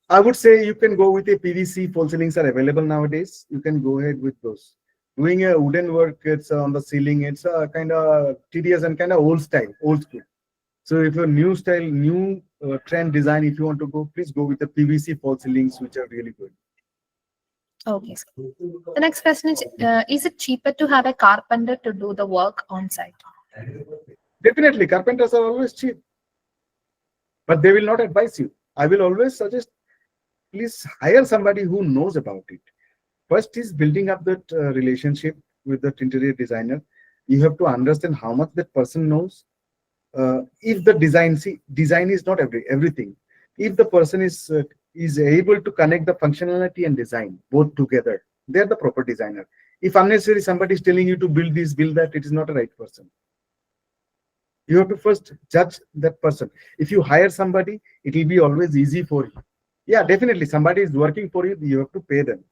Speaker 2: I would say you can go with a PVC. False ceilings are available nowadays. You can go ahead with those. Doing a wooden work, it's on the ceiling. It's kind of tedious and kind of old style, old school. So if a new style, new trend design, if you want to go, please go with the PVC false ceilings, which are really good.
Speaker 5: Okay. So the next question is it cheaper to have a carpenter to do the work on site?
Speaker 2: Definitely, carpenters are always cheap, but they will not advise you. I will always suggest, please hire somebody who knows about it. First is building up that relationship with that interior designer. You have to understand how much that person knows. If the design is not everything. If the person is able to connect the functionality and design both together, they're the proper designer. If unnecessary somebody is telling you to build this, build that, it is not a right person. You have to first judge that person. If you hire somebody, it will be always easy for you. Yeah, definitely somebody is working for you, you have to pay them.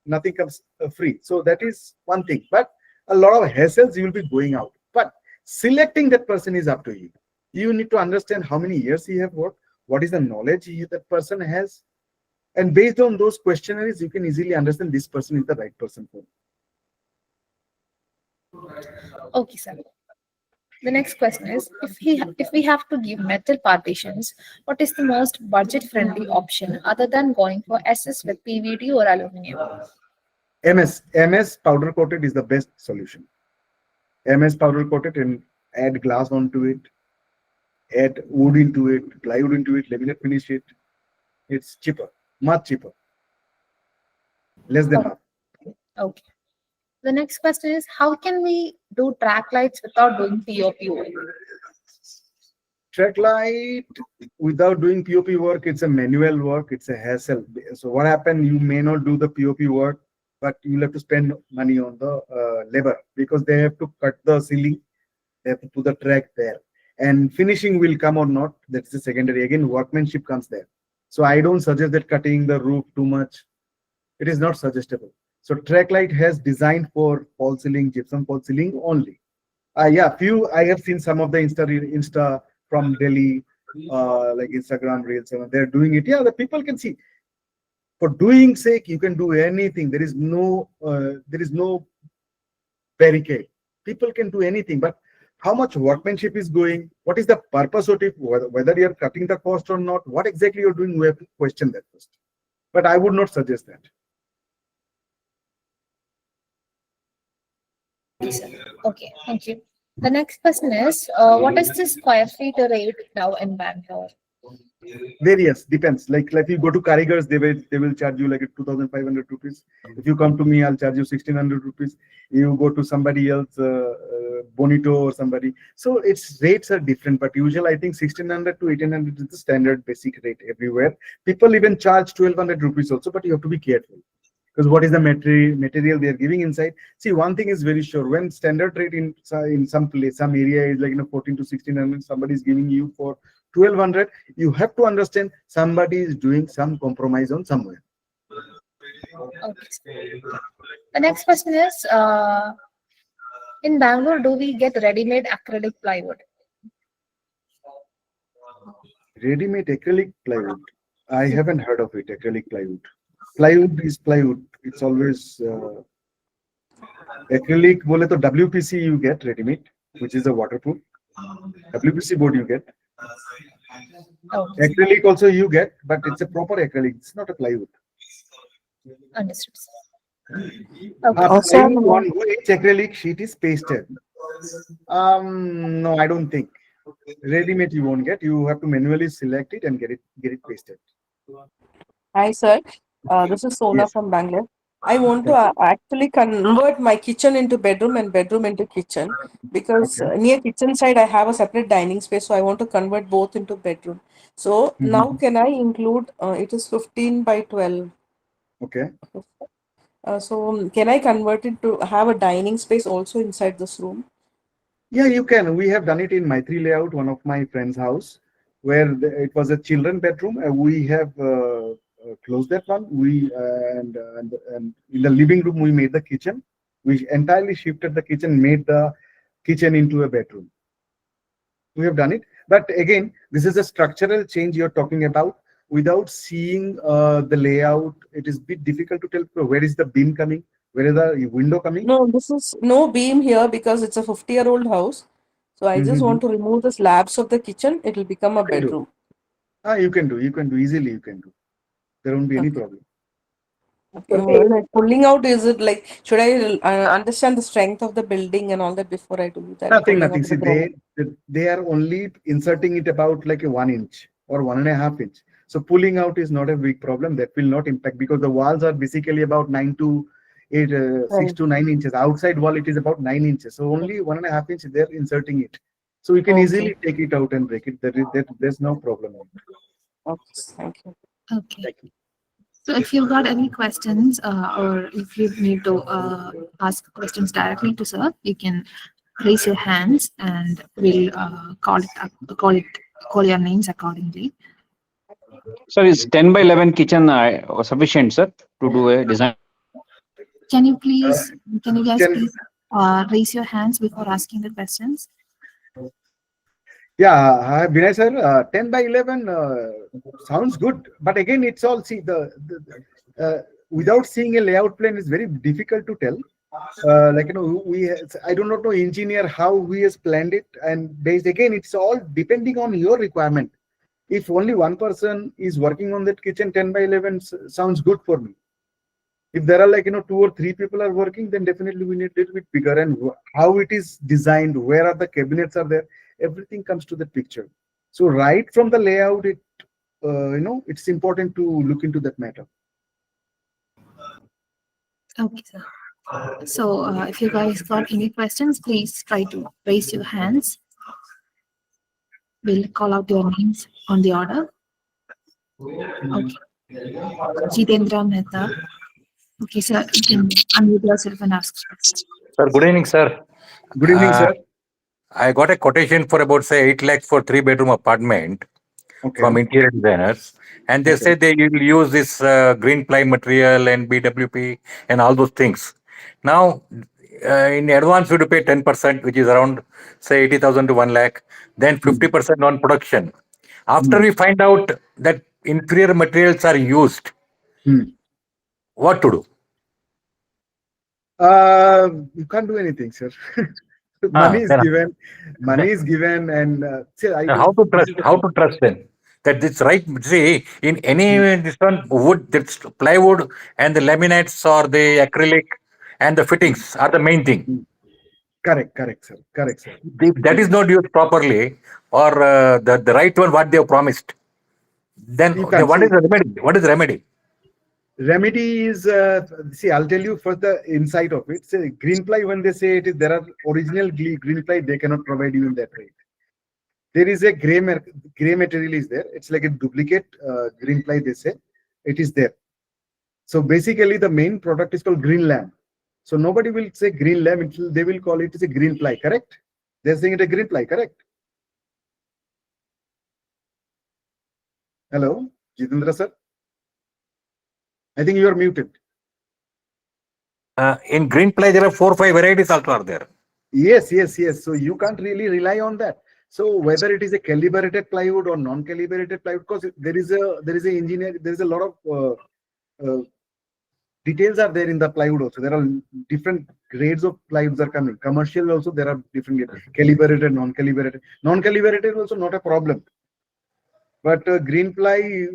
Speaker 2: Nothing comes free. So that is one thing. But a lot of hassles you will be going out. But selecting that person is up to you. You need to understand how many years he have worked, what is the knowledge that person has, and based on those questionnaires, you can easily understand this person is the right person for you.
Speaker 5: Okay, sir. The next question is, if we have to give metal partitions, what is the most budget-friendly option other than going for SS with PVD or aluminum?
Speaker 2: MS powder coated is the best solution. MS powder coated and add glass onto it, add wood into it, plywood into it, laminate finish it. It's cheaper, much cheaper, less than half.
Speaker 5: Okay. The next question is, how can we do track lights without doing POP work?
Speaker 2: Track light without doing POP work, it's a manual work, it's a hassle. So what happened, you may not do the POP work, but you'll have to spend money on the labor because they have to cut the ceiling, they have to put the track there. And finishing will come or not, that's the secondary. Again, workmanship comes there. So I don't suggest that cutting the roof too much. It is not suggestible. So track light has designed for false ceiling, gypsum false ceiling only. Yeah, I have seen some of the Insta from Delhi, like Instagram reels, and they're doing it. Yeah, the people can see. For doing sake, you can do anything. There is no barricade. People can do anything, but how much workmanship is going? What is the purpose of it? Whether you're cutting the cost or not? What exactly you're doing? We have to question that first. But I would not suggest that.
Speaker 5: Okay, thank you. The next question is, what is the square feet rate now in Bangalore?
Speaker 2: Various, depends. Like you go to Karigars, they will charge you like 2,500 rupees. If you come to me, I'll charge you 1,600 rupees. You go to somebody else, Bonito or somebody. So its rates are different, but usually I think 1,600 to 1,800 is the standard basic rate everywhere. People even charge 1,200 rupees also, but you have to be careful. Because what is the material they are giving inside? See, one thing is very sure: when standard rate in some place, some area is like 14 to 1,600, somebody is giving you for 1,200. You have to understand somebody is doing some compromise on somewhere.
Speaker 5: Okay. The next question is, in Bangalore, do we get ready-made acrylic plywood?
Speaker 2: Ready-made acrylic plywood. I haven't heard of it. Acrylic plywood. Plywood is plywood. It's always acrylic. Bole to WPC you get ready-made, which is a waterproof. WPC board you get.
Speaker 5: Okay.
Speaker 2: Acrylic also you get, but it's a proper acrylic. It's not a plywood.
Speaker 5: Understood.
Speaker 2: Plywood on which acrylic sheet is pasted. No, I don't think. Ready-made you won't get. You have to manually select it and get it pasted.
Speaker 7: Hi, sir. This is Sona
Speaker 2: Yes.
Speaker 7: from Bangalore. I want to actually convert my kitchen into bedroom and bedroom into kitchen because
Speaker 2: Okay.
Speaker 7: near kitchen side I have a separate dining space, so I want to convert both into bedroom. So now can I include it is 15 by 12.
Speaker 2: Okay.
Speaker 7: So can I convert it to have a dining space also inside this room?
Speaker 2: Yeah, you can. We have done it in Maitri layout, one of my friend's house. where it was a children bedroom. We have closed that one. And in the living room we made the kitchen. We entirely shifted the kitchen, made the kitchen into a bedroom. We have done it, but again, this is a structural change you're talking about. Without seeing the layout, it is a bit difficult to tell where is the beam coming, where is the window coming.
Speaker 7: No, this is no beam here because it's a 50-year-old house. So I just want to remove the slabs of the kitchen. It will become a
Speaker 2: You can do.
Speaker 7: bedroom.
Speaker 2: You can do easily. You can do. There won't be any
Speaker 7: Okay.
Speaker 2: problem.
Speaker 7: Okay. Well, like pulling out, is it like, should I understand the strength of the building and all that before I do that?
Speaker 2: Nothing. See, they are only inserting it about like a 1 inch or 1.5 inch. So pulling out is not a big problem. That will not impact because the walls are basically about 6 to 9 inches. Outside wall it is about 9 inches. So only 1.5 inch they're inserting it. So we can easily take it out and break it. There's no problem.
Speaker 7: Okay. Thank you.
Speaker 5: Okay.
Speaker 2: Thank you.
Speaker 5: So if you've got any questions or if you need to ask questions directly to sir, you can raise your hands and we'll call your names accordingly.
Speaker 6: Sir, is 10 by 11 kitchen sufficient, sir, to do a design?
Speaker 5: Can you guys please raise your hands before asking the questions?
Speaker 2: Yeah, Vinay sir, 10 by 11 sounds good, but again, it's all without seeing a layout plan is very difficult to tell. I do not know engineer how he has planned it, and based again, it's all depending on your requirement. If only one person is working on that kitchen, 10 by 11 sounds good for me. If there are 2 or 3 people are working, then definitely we need a little bit bigger. And how it is designed, where are the cabinets are there, everything comes to the picture. So right from the layout, it's important to look into that matter.
Speaker 5: Okay, sir. So if you guys got any questions, please try to raise your hands. We'll call out your names on the order. Okay. Jitendra Mehta. Okay, sir, you can unmute yourself and ask questions.
Speaker 4: Sir, good evening, sir.
Speaker 2: Good evening, sir.
Speaker 4: I got a quotation for about say 8 lakhs for 3-bedroom apartment from interior designers, and they say they will use this green ply material and BWP and all those things. Now, in advance, you have to pay 10%, which is around say 80,000 to 1 lakh, then 50% on production. After we find out that inferior materials are used, what to do?
Speaker 2: You can't do anything, sir. Money is given, and
Speaker 4: how to trust? How to trust then? That it's right. See, in any this one wood, that's plywood and the laminates or the acrylic and the fittings are the main thing.
Speaker 2: Correct, sir.
Speaker 4: If that is not used properly, or the right one, what they have promised, then what is the remedy? What is the remedy?
Speaker 2: Remedy is I'll tell you for the insight of it. Say green ply, when they say it is, there are original green ply, they cannot provide you in that rate. There is a gray material is there. It's like a duplicate green ply, they say it is there. So basically the main product is called green lamb. So nobody will say green lamb until they will call it as a green ply, correct? They're saying it a green ply, correct? Hello, Jitendra sir. I think you are muted.
Speaker 4: In green ply, there are 4 or 5 varieties also are there.
Speaker 2: Yes. So you can't really rely on that. So whether it is a calibrated plywood or non-calibrated plywood, because there is a lot of details are there in the plywood also. There are different grades of plywoods are coming. Commercial also there are different calibrated, non-calibrated. Non-calibrated also not a problem. But green ply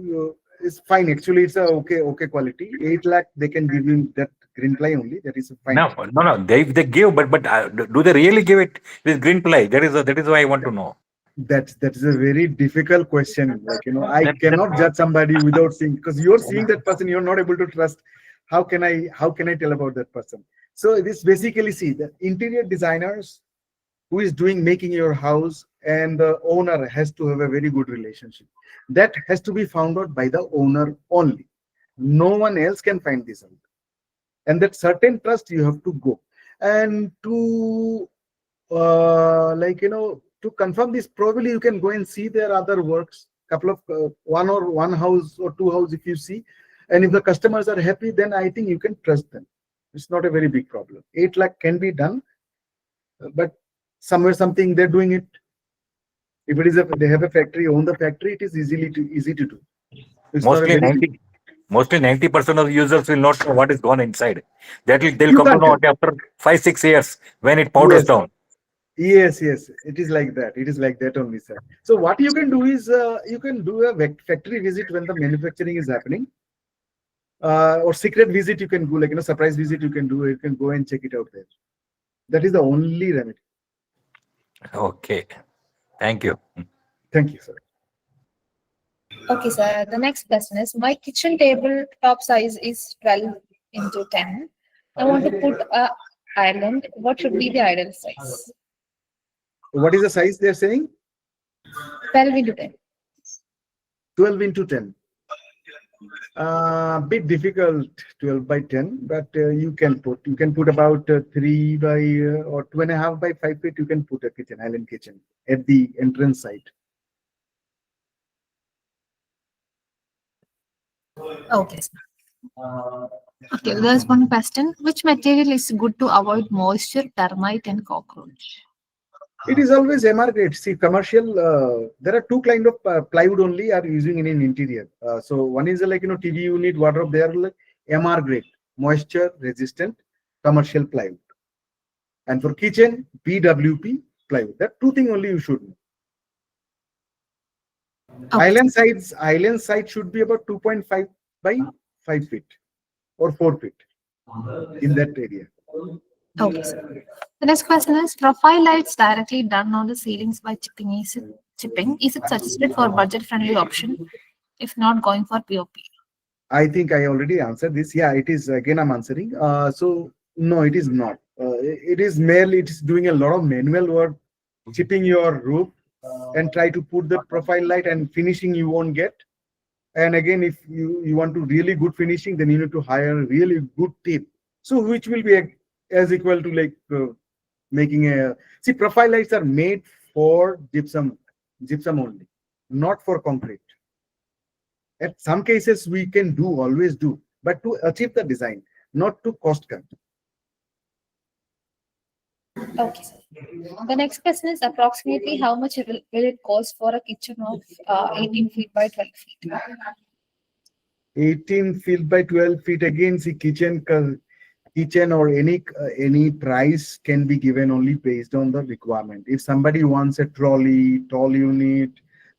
Speaker 2: is fine. Actually, it's a okay quality. 8 lakh they can give you that green ply only. That is fine.
Speaker 4: No. They give, but do they really give it with green ply? That is why I want to know.
Speaker 2: That is a very difficult question. I cannot judge somebody without seeing, because you're seeing that person, you're not able to trust. How can I tell about that person? So this basically, see, the interior designers who is making your house and the owner has to have a very good relationship. That has to be found out by the owner only. No one else can find this out. And that certain trust you have to go. And to to confirm this, probably you can go and see their other works, couple of one house or two house if you see, and if the customers are happy, then I think you can trust them. It's not a very big problem. 8 lakh can be done, but somewhere something they're doing it. If it is they have a factory, own the factory, it is easy to do. It's not a
Speaker 4: Mostly
Speaker 2: very big.
Speaker 4: 90% of the users will not know what is gone inside. They'll
Speaker 2: You
Speaker 4: come to
Speaker 2: can't
Speaker 4: know
Speaker 2: tell.
Speaker 4: only after 5-6 years when it powders
Speaker 2: Yes.
Speaker 4: down.
Speaker 2: Yes, it is like that. It is like that only, sir. So what you can do is you can do a factory visit when the manufacturing is happening, or secret visit you can do, like surprise visit you can do. You can go and check it out there. That is the only remedy.
Speaker 4: Okay. Thank you.
Speaker 2: Thank you, sir.
Speaker 5: Okay, sir. The next question is, my kitchen table top size is 12 into 10. I want to put a island. What should be the ideal size?
Speaker 2: What is the size they're saying?
Speaker 5: 12 into 10.
Speaker 2: 12 into 10. Bit difficult, 12 by 10, but you can put about 3 by or 2.5 by 5 feet. You can put a kitchen, island kitchen at the entrance side.
Speaker 5: Okay, sir. Okay, there's one question. Which material is good to avoid moisture, termite, and cockroach?
Speaker 2: It is always MR grade. See, commercial, there are two kind of plywood only are using in an interior. So one is like, TV unit, wardrobe, they are like MR grade, moisture resistant commercial plywood. And for kitchen, BWP plywood. That two thing only you should know.
Speaker 5: Okay.
Speaker 2: Island side should be about 2.5 by 5 feet or 4 feet in that area.
Speaker 5: Okay, sir. The next question is, profile lights directly done on the ceilings by chipping. Is it suggested for budget-friendly option? If not, going for POP?
Speaker 2: I think I already answered this. Yeah, it is. Again, I'm answering. So no, it is not. It is doing a lot of manual work, chipping your roof, and try to put the profile light, and finishing you won't get. And again, if you want to really good finishing, then you need to hire a really good tip. So which will be as equal to like making a, see, profile lights are made for gypsum only, not for concrete. At some cases we can always do, but to achieve the design, not to cost cut.
Speaker 5: Okay, sir. The next question is, approximately how much will it cost for a kitchen of 18 feet by 12 feet?
Speaker 2: 18 feet by 12 feet. Again, see, kitchen or any price can be given only based on the requirement. If somebody wants a tall unit,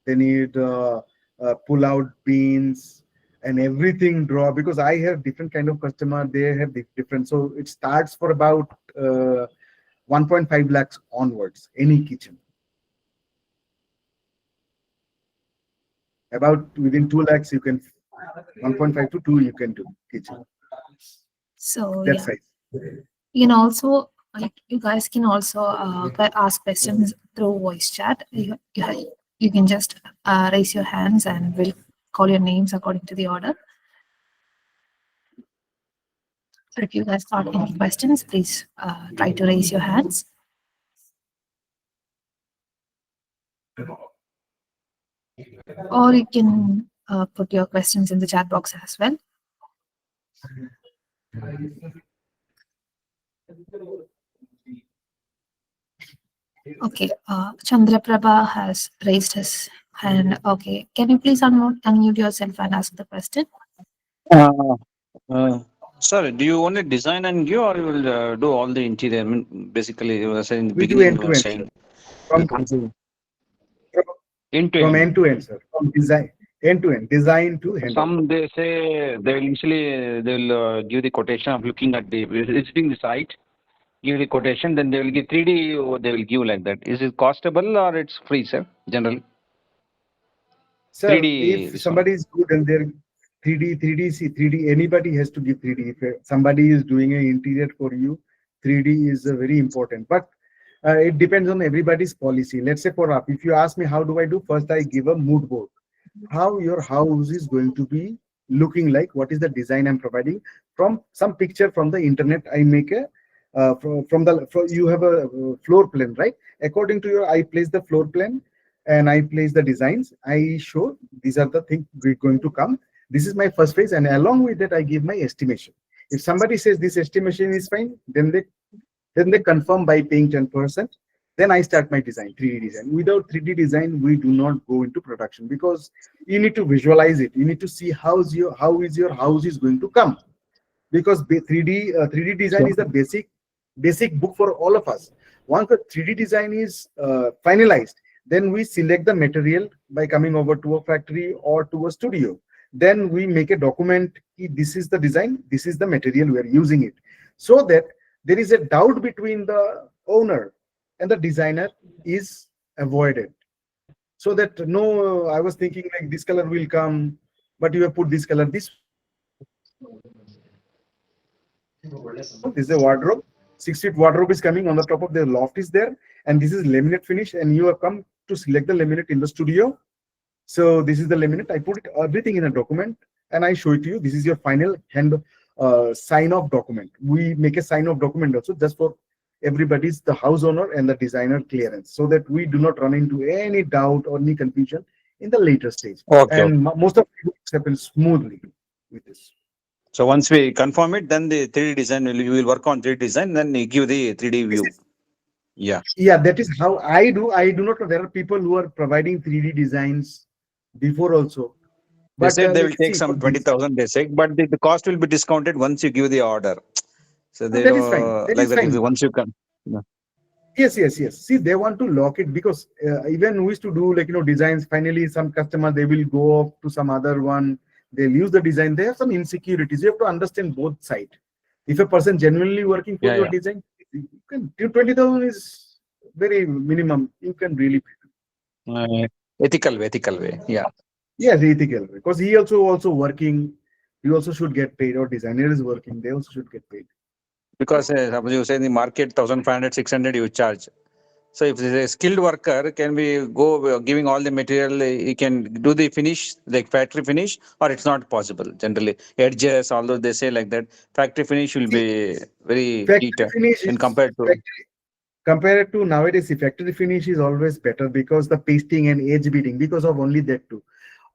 Speaker 2: they need pull out bins and everything draw, because I have different kind of customer, they have different. So it starts for about 1.5 lakhs onwards, any kitchen. About within 2 lakhs, you can 1.5 to 2 you can do kitchen.
Speaker 5: So
Speaker 2: That
Speaker 5: yeah,
Speaker 2: size.
Speaker 5: you can also, like, you guys can also ask questions through voice chat. You can just raise your hands and we'll call your names according to the order. So if you guys got any questions, please try to raise your hands. Or you can put your questions in the chat box as well. Okay, Chandraprabha has raised his hand. Okay, can you please unmute yourself and ask the question?
Speaker 6: Sir, do you only design and give, or you will do all the interior? I mean, basically, you were saying in the
Speaker 2: We do
Speaker 6: beginning,
Speaker 2: end
Speaker 6: you
Speaker 2: to
Speaker 6: were
Speaker 2: end,
Speaker 6: saying
Speaker 2: from
Speaker 6: end to
Speaker 2: from
Speaker 6: end.
Speaker 2: end to end, sir. From design end to end, design to handover.
Speaker 6: Some they say they will initially give the quotation of looking at visiting the site, give the quotation, then they will give 3D. Or they will give like that. Is it costable or it's free, sir? Generally,
Speaker 2: Sir,
Speaker 6: 3D.
Speaker 2: if
Speaker 6: This one.
Speaker 2: somebody is good and they're 3D, anybody has to give 3D. If somebody is doing an interior for you, 3D is very important. But it depends on everybody's policy. Let's say for if you ask me how do I do, first I give a mood board. How your house is going to be looking like, what is the design I'm providing. From some picture from the internet, I make a you have a floor plan, right? According to your, I place the floor plan and I place the designs. I show these are the things we're going to come. This is my first phase, and along with that, I give my estimation. If somebody says this estimation is fine, then they confirm by paying 10%. Then I start my design, 3D design. Without 3D design, we do not go into production, because you need to visualize it. You need to see how is your house is going to come, because 3D design is the basic book for all of us. Once the 3D design is finalized, then we select the material by coming over to a factory or to a studio. Then we make a document. This is the design, this is the material we are using it, so that there is a doubt between the owner and the designer is avoided. So that no, I was thinking like this color will come, but you have put this color. This is a wardrobe. 6 feet wardrobe is coming on the top of the loft is there, and this is laminate finish, and you have come to select the laminate in the studio. So this is the laminate. I put it everything in a document and I show it to you. This is your final hand sign off document. We make a sign off document also just for everybody's, the house owner and the designer clearance, so that we do not run into any doubt or any confusion in the later stage.
Speaker 4: Okay.
Speaker 2: And most of it happens smoothly with this.
Speaker 8: So once we confirm it, then the 3D design you will work on 3D design, then you give the 3D view. Yeah.
Speaker 2: Yeah, that is how I do. I do not know. There are people who are providing 3D designs before also.
Speaker 8: They
Speaker 2: But
Speaker 8: said they will take
Speaker 2: see,
Speaker 8: some 20,000, they say, but the cost will be discounted once you give the order. So they
Speaker 2: that is fine. That
Speaker 8: like
Speaker 2: is
Speaker 8: that
Speaker 2: fine.
Speaker 8: once you come. Yeah.
Speaker 2: Yes. See, they want to lock it, because even we used to do like, designs. Finally, some customer, they will go off to some other one. They'll use the design. They have some insecurities. You have to understand both sides. If a person genuinely working for your design, you can 20,000 is very minimum. You can really
Speaker 8: Ethical way. Yeah.
Speaker 2: yes, ethical, because he also working. He also should get paid. Or designer is working. They also should get paid.
Speaker 8: Because suppose you say in the market 1,500, 600 you charge. So if there's a skilled worker, can we go giving all the material? He can do the finish, like factory finish, or it's not possible. Generally, edges, although they say like that, factory finish will be very
Speaker 2: Factory
Speaker 8: neat
Speaker 2: finish
Speaker 8: when
Speaker 2: is
Speaker 8: compared to.
Speaker 2: compared to nowadays. The factory finish is always better, because the pasting and edge beating, because of only that too.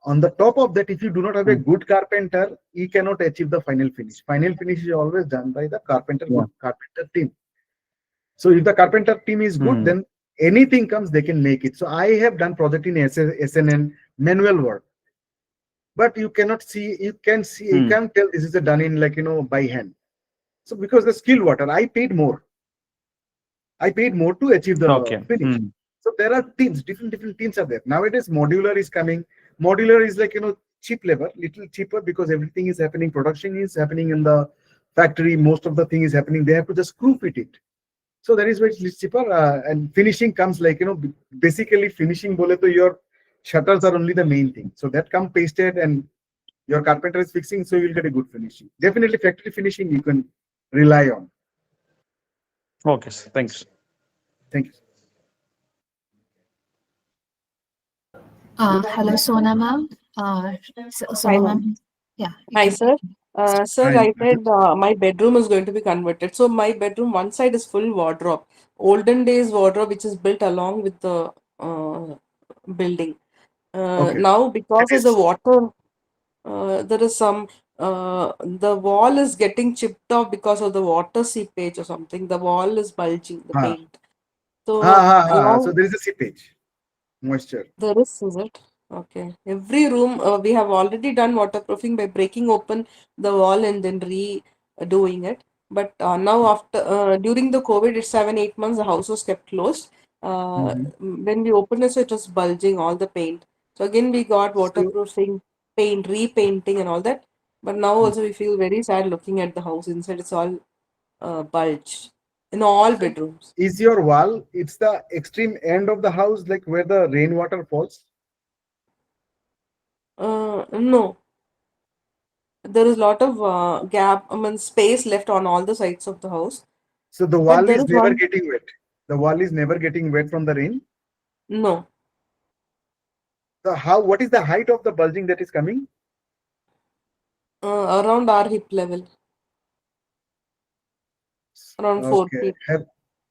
Speaker 2: On the top of that, if you do not have a good carpenter, you cannot achieve the final finish. Final finish is always done by the carpenter, good carpenter team. So if the carpenter team is good, then anything comes, they can make it. So I have done project in SNN manual work, but you cannot see, you can't tell this is done in like, by hand. So because the skilled worker, I paid more to achieve the finish. So there are teams, different teams are there. Nowadays, modular is coming. Modular is like, cheap labor, little cheaper, because everything is happening. Production is happening in the factory. Most of the thing is happening. They have to just screw fit it. So that is why it's cheaper. And finishing comes like, basically finishing bole to your shutters are only the main thing. So that come pasted and your carpenter is fixing, so you'll get a good finishing. Definitely factory finishing you can rely on.
Speaker 8: Okay, thanks.
Speaker 2: Thank you.
Speaker 5: Hello, Sona ma'am. Sona ma'am. Yeah.
Speaker 7: Hi, sir. Sir,
Speaker 2: Hi.
Speaker 7: I said my bedroom is going to be converted. So my bedroom, one side is full wardrobe, olden days wardrobe, which is built along with the building.
Speaker 2: Okay.
Speaker 7: Now, because
Speaker 2: That
Speaker 7: of the
Speaker 2: is
Speaker 7: water, there is some, the wall is getting chipped off because of the water seepage or something. The wall is bulging, the paint. So
Speaker 2: So there is a seepage, moisture.
Speaker 7: there is it? Okay. Every room, we have already done waterproofing by breaking open the wall and then redoing it. But now after, during the COVID, it's 7, 8 months, the house was kept closed. When we opened it, so it was bulging all the paint. So again, we got
Speaker 2: So
Speaker 7: waterproofing, paint, repainting and all that. But now also we feel very sad looking at the house inside. It's all bulged in all bedrooms.
Speaker 2: is your wall, it's the extreme end of the house, like where the rainwater falls?
Speaker 7: No. There is a lot of gap, I mean, space left on all the sides of the house.
Speaker 2: So the
Speaker 7: But
Speaker 2: wall
Speaker 7: there
Speaker 2: is
Speaker 7: is
Speaker 2: never
Speaker 7: one,
Speaker 2: getting wet. The wall is never getting wet from the rain.
Speaker 7: no,
Speaker 2: So what is the height of the bulging that is coming?
Speaker 7: around our hip level. around 4
Speaker 2: Okay.
Speaker 7: feet.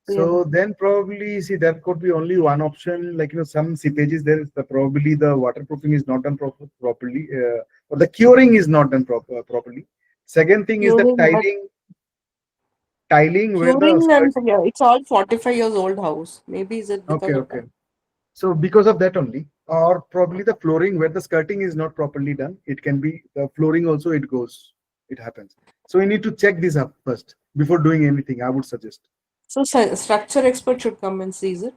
Speaker 2: So then probably see there could be only one option, like some seepages there is probably the waterproofing is not done properly, or the curing is not done properly. Second thing is the
Speaker 7: Curing, but
Speaker 2: tiling where the
Speaker 7: curing and
Speaker 2: skirting.
Speaker 7: yeah, it's all 45 years old house. Maybe is it
Speaker 2: Okay,
Speaker 7: because of
Speaker 2: okay.
Speaker 7: that?
Speaker 2: So because of that only, or probably the flooring where the skirting is not properly done, it can be the flooring also it happens. So we need to check this up first before doing anything, I would suggest.
Speaker 7: So structure expert should come and sees it.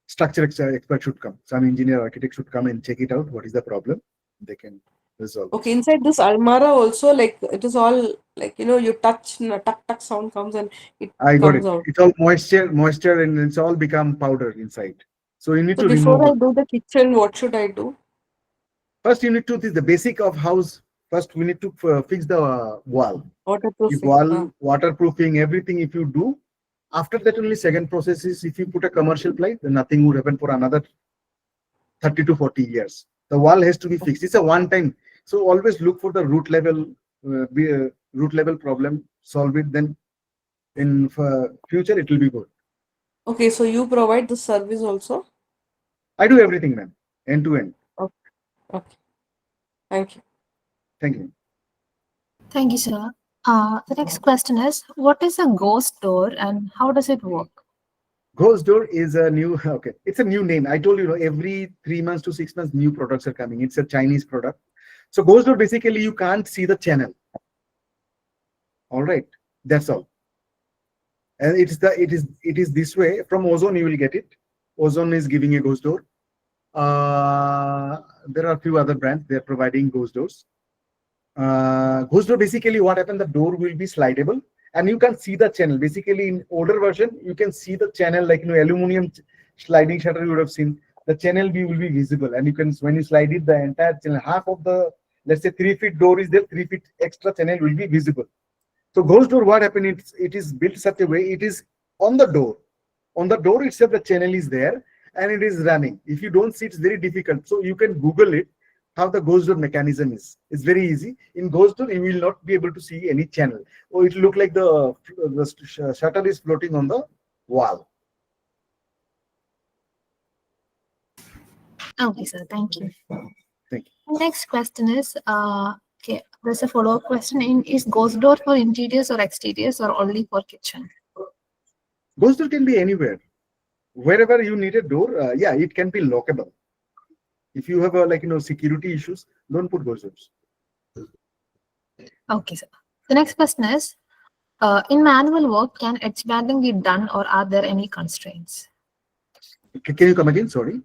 Speaker 2: Structure expert should come. Some engineer architect should come and check it out. What is the problem? They can resolve.
Speaker 7: Okay, inside this almara also, like it is all like you touch, tuck tuck sound comes and it
Speaker 2: I got
Speaker 7: comes
Speaker 2: it.
Speaker 7: out.
Speaker 2: It's all moisture, and it's all become powder inside. So you need
Speaker 7: So
Speaker 2: to
Speaker 7: before
Speaker 2: remove
Speaker 7: I
Speaker 2: it.
Speaker 7: do the kitchen, what should I do?
Speaker 2: First, you need to this the basic of house. First, we need to fix the wall. If
Speaker 7: Waterproofing.
Speaker 2: wall waterproofing, everything. If you do, after that only second process is if you put a commercial ply, then nothing would happen for another 30 to 40 years. The wall has to be fixed. It's a one time. So always look for the root level problem, solve it. Then in future it will be good.
Speaker 7: Okay, so you provide the service also?
Speaker 2: I do everything, ma'am, end to end.
Speaker 7: Okay. Okay. Thank you.
Speaker 2: Thank you.
Speaker 5: Thank you, sir. The next question is, what is a ghost door and how does it work?
Speaker 2: Ghost door is a new okay. It's a new name. I told you, every 3 months to 6 months new products are coming. It's a Chinese product. So ghost door basically you can't see the channel. All right, that's all. And it is this way. From Ozone you will get it. Ozone is giving a ghost door. There are a few other brands. They're providing ghost doors. Ghost door basically what happened, the door will be slidable and you can see the channel. Basically in older version you can see the channel, like aluminum sliding shutter you would have seen. The channel view will be visible and you can, when you slide it, the entire channel, half of the, let's say 3 feet door is there, 3 feet extra channel will be visible. So ghost door, what happened, it is built such a way, it is on the door. On the door itself the channel is there and it is running. If you don't see, it's very difficult. So you can Google it, how the ghost door mechanism is. It's very easy. In ghost door, you will not be able to see any channel. Or it will look like the shutter is floating on the wall.
Speaker 5: Okay, sir. Thank you.
Speaker 2: Thank you.
Speaker 5: Next question is, okay, there's a follow-up question. Is ghost door for interiors or exteriors or only for kitchen?
Speaker 2: Ghost door can be anywhere. Wherever you need a door, yeah, it can be lockable. If you have security issues, don't put ghost doors.
Speaker 5: Okay, sir. The next question is, in manual work, can edge banding be done or are there any constraints?
Speaker 2: Can you come again? Sorry.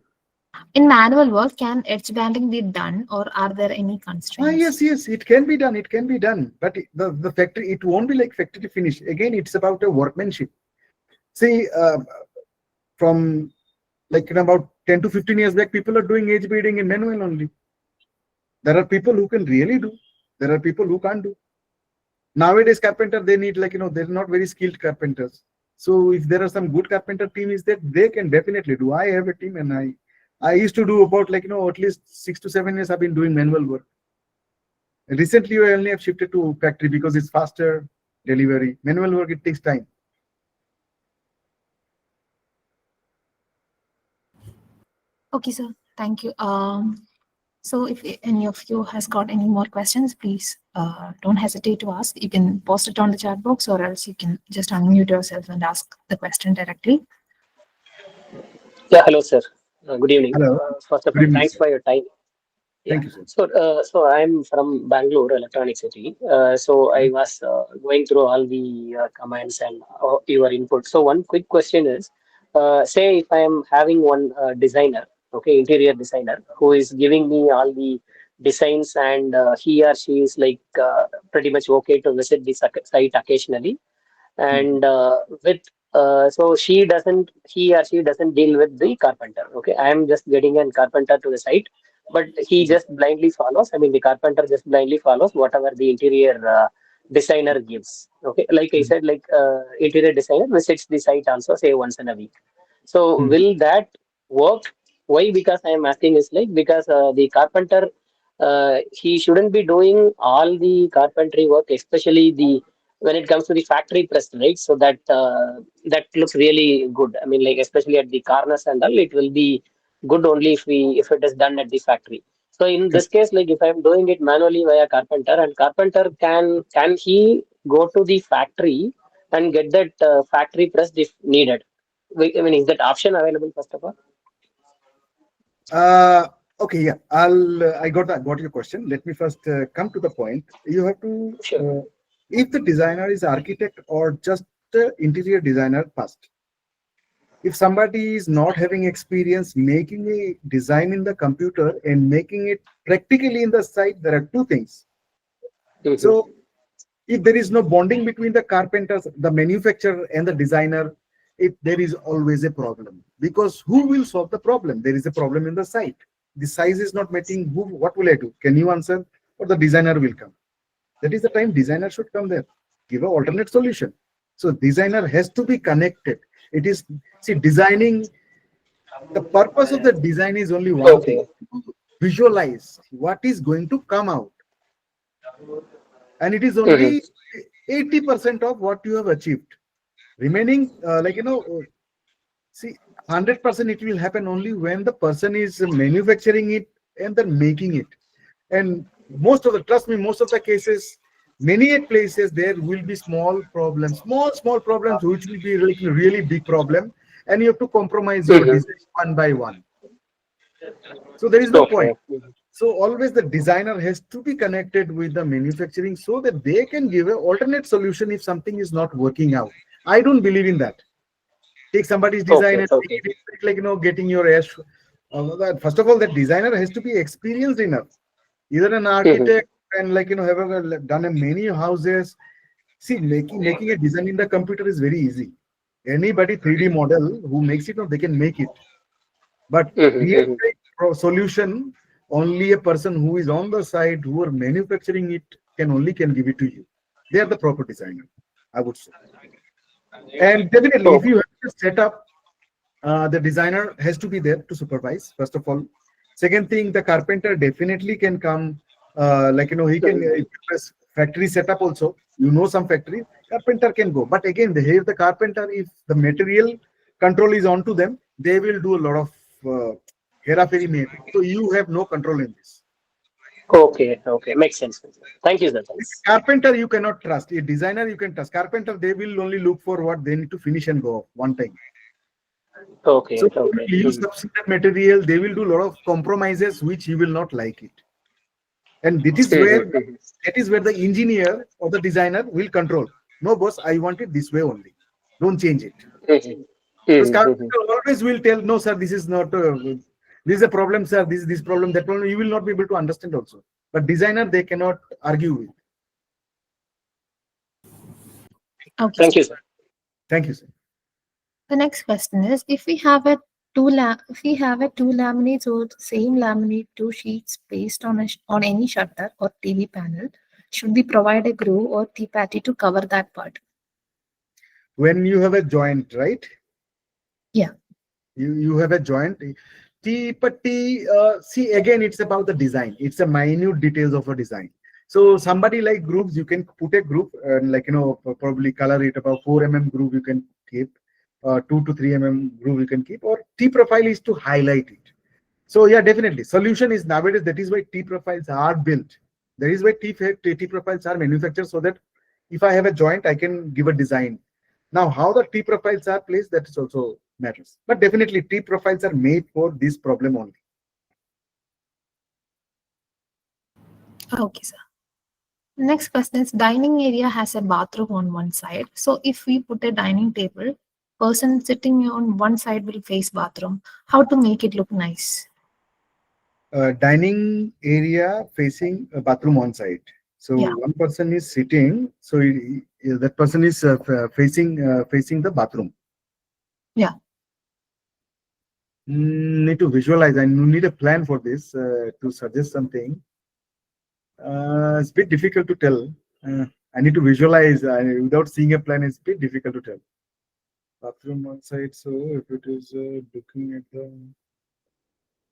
Speaker 5: In manual work, can edge banding be done or are there any constraints?
Speaker 2: Yes, it can be done. It can be done. But the factory, it won't be like factory finish. Again, it's about a workmanship. See, from about 10 to 15 years back, people are doing edge beading in manual only. There are people who can really do. There are people who can't do. Nowadays, carpenter, they need they're not very skilled carpenters. So if there are some good carpenter team is that they can definitely do. I have a team and I used to do about at least 6 to 7 years I've been doing manual work. Recently, I only have shifted to factory because it's faster delivery. Manual work, it takes time.
Speaker 5: Okay, sir. Thank you. So if any of you has got any more questions, please don't hesitate to ask. You can post it on the chat box or else you can just unmute yourself and ask the question directly.
Speaker 9: Yeah, hello, sir. Good evening.
Speaker 2: Hello.
Speaker 9: First of
Speaker 2: Good
Speaker 9: all,
Speaker 2: evening,
Speaker 9: thanks
Speaker 2: sir.
Speaker 9: for your time.
Speaker 2: Thank you, sir.
Speaker 9: So I'm from Bangalore, Electronic City. So I was going through all the comments and your input. So one quick question is, say if I am having one designer, okay, interior designer, who is giving me all the designs and he or she is like pretty much okay to visit the site occasionally and with so he or she doesn't deal with the carpenter. Okay, I am just getting a carpenter to the site, but he just blindly follows, I mean the carpenter just blindly follows whatever the interior designer gives. Okay, like I said, like interior designer visits the site also, say once in a week. So will that work? Why? Because I am asking is like, because the carpenter he shouldn't be doing all the carpentry work, especially the when it comes to the factory press, right? So that looks really good. I mean, like especially at the corners and all, it will be good only if it is done at the factory. So in this case, like if I'm doing it manually via carpenter, and carpenter can he go to the factory and get that factory pressed if needed? I mean, is that option available first of all?
Speaker 2: Okay, yeah, I got your question. Let me first come to the point. You have to,
Speaker 9: Sure.
Speaker 2: if the designer is architect or just interior designer first. If somebody is not having experience making a design in the computer and making it practically in the site, there are two things. So if there is no bonding between the carpenters, the manufacturer and the designer, there is always a problem, because who will solve the problem? There is a problem in the site. The size is not meeting. What will I do? Can you answer? Or the designer will come? That is the time designer should come there, give an alternate solution. So designer has to be connected. It is, see, designing, the purpose of the design is only one thing:
Speaker 9: Okay.
Speaker 2: visualize what is going to come out, and it is
Speaker 9: Mhm.
Speaker 2: only 80% of what you have achieved. Remaining, see, 100% it will happen only when the person is manufacturing it and then making it. And trust me, most of the cases, many places there will be small problems which will be like a really big problem, and you have to compromise your
Speaker 9: Mhm.
Speaker 2: design one by one. So there is no point.
Speaker 9: Okay.
Speaker 2: So always the designer has to be connected with the manufacturing so that they can give an alternate solution if something is not working out. I don't believe in that. Take somebody's design
Speaker 9: Okay.
Speaker 2: and make
Speaker 9: Okay.
Speaker 2: it like getting your ash. First of all, that designer has to be experienced enough. Either an
Speaker 9: Mhm.
Speaker 2: architect and have done a many houses. See, making a design in the computer is very easy. Anybody 3D model who makes it, they can make it. But
Speaker 9: Mhm.
Speaker 2: real
Speaker 9: Mhm.
Speaker 2: solution, only a person who is on the side, who are manufacturing it, can give it to you. They are the proper designer, I would say. And definitely, if
Speaker 9: Okay.
Speaker 2: you have to set up, the designer has to be there to supervise, first of all. Second thing, the carpenter definitely can come, he can,
Speaker 9: Mhm.
Speaker 2: if you press factory setup also, some factory, carpenter can go. But again, here the carpenter, if the material control is on to them, they will do a lot of hera-feri made. So you have no control in this.
Speaker 9: Okay. Okay. Makes sense. Thank you, sir. Thanks.
Speaker 2: Carpenter, you cannot trust. A designer, you can trust. Carpenter, they will only look for what they need to finish and go off one time. So
Speaker 9: Okay.
Speaker 2: they
Speaker 9: Okay.
Speaker 2: will use
Speaker 9: Mhm.
Speaker 2: substitute material. They will do a lot of compromises which he will not like it. And
Speaker 9: Mhm. Mhm.
Speaker 2: that is where the engineer or the designer will control. No, boss, I want it this way only. Don't change it.
Speaker 9: Mhm.
Speaker 2: Because
Speaker 9: Mhm. Mhm.
Speaker 2: carpenter always will tell, no, sir, this is not. This is a problem, sir. This problem, that problem. You will not be able to understand also. But designer, they cannot argue with.
Speaker 5: Okay,
Speaker 9: Thank
Speaker 5: sir.
Speaker 9: you, sir.
Speaker 2: Thank you, sir.
Speaker 5: The next question is, if we have a two laminates or same laminate two sheets based on on any shutter or TV panel, should we provide a groove or T-patty to cover that part?
Speaker 2: When you have a joint, right?
Speaker 5: Yeah.
Speaker 2: You have a joint. But see, again, it's about the design. It's a minute details of a design. So somebody like grooves, you can put a groove and probably color it about 4 mm groove you can keep, 2 to 3 mm groove you can keep, or T profile is to highlight it. So yeah, definitely. Solution is nowadays, that is why T profiles are built. That is why T profiles are manufactured, so that if I have a joint, I can give a design. Now, how the T profiles are placed, that is also matters. But definitely, T profiles are made for this problem only.
Speaker 5: Okay, sir. Next question is, dining area has a bathroom on one side. So if we put a dining table, person sitting on one side will face bathroom. How to make it look nice?
Speaker 2: Dining area facing a bathroom on site. So
Speaker 5: Yeah.
Speaker 2: one person is sitting, so that person is facing the bathroom.
Speaker 5: Yeah.
Speaker 2: Need to visualize, and you need a plan for this to suggest something. It's a bit difficult to tell. I need to visualize. Without seeing a plan, it's a bit difficult to tell. Bathroom on site. So if it is looking at the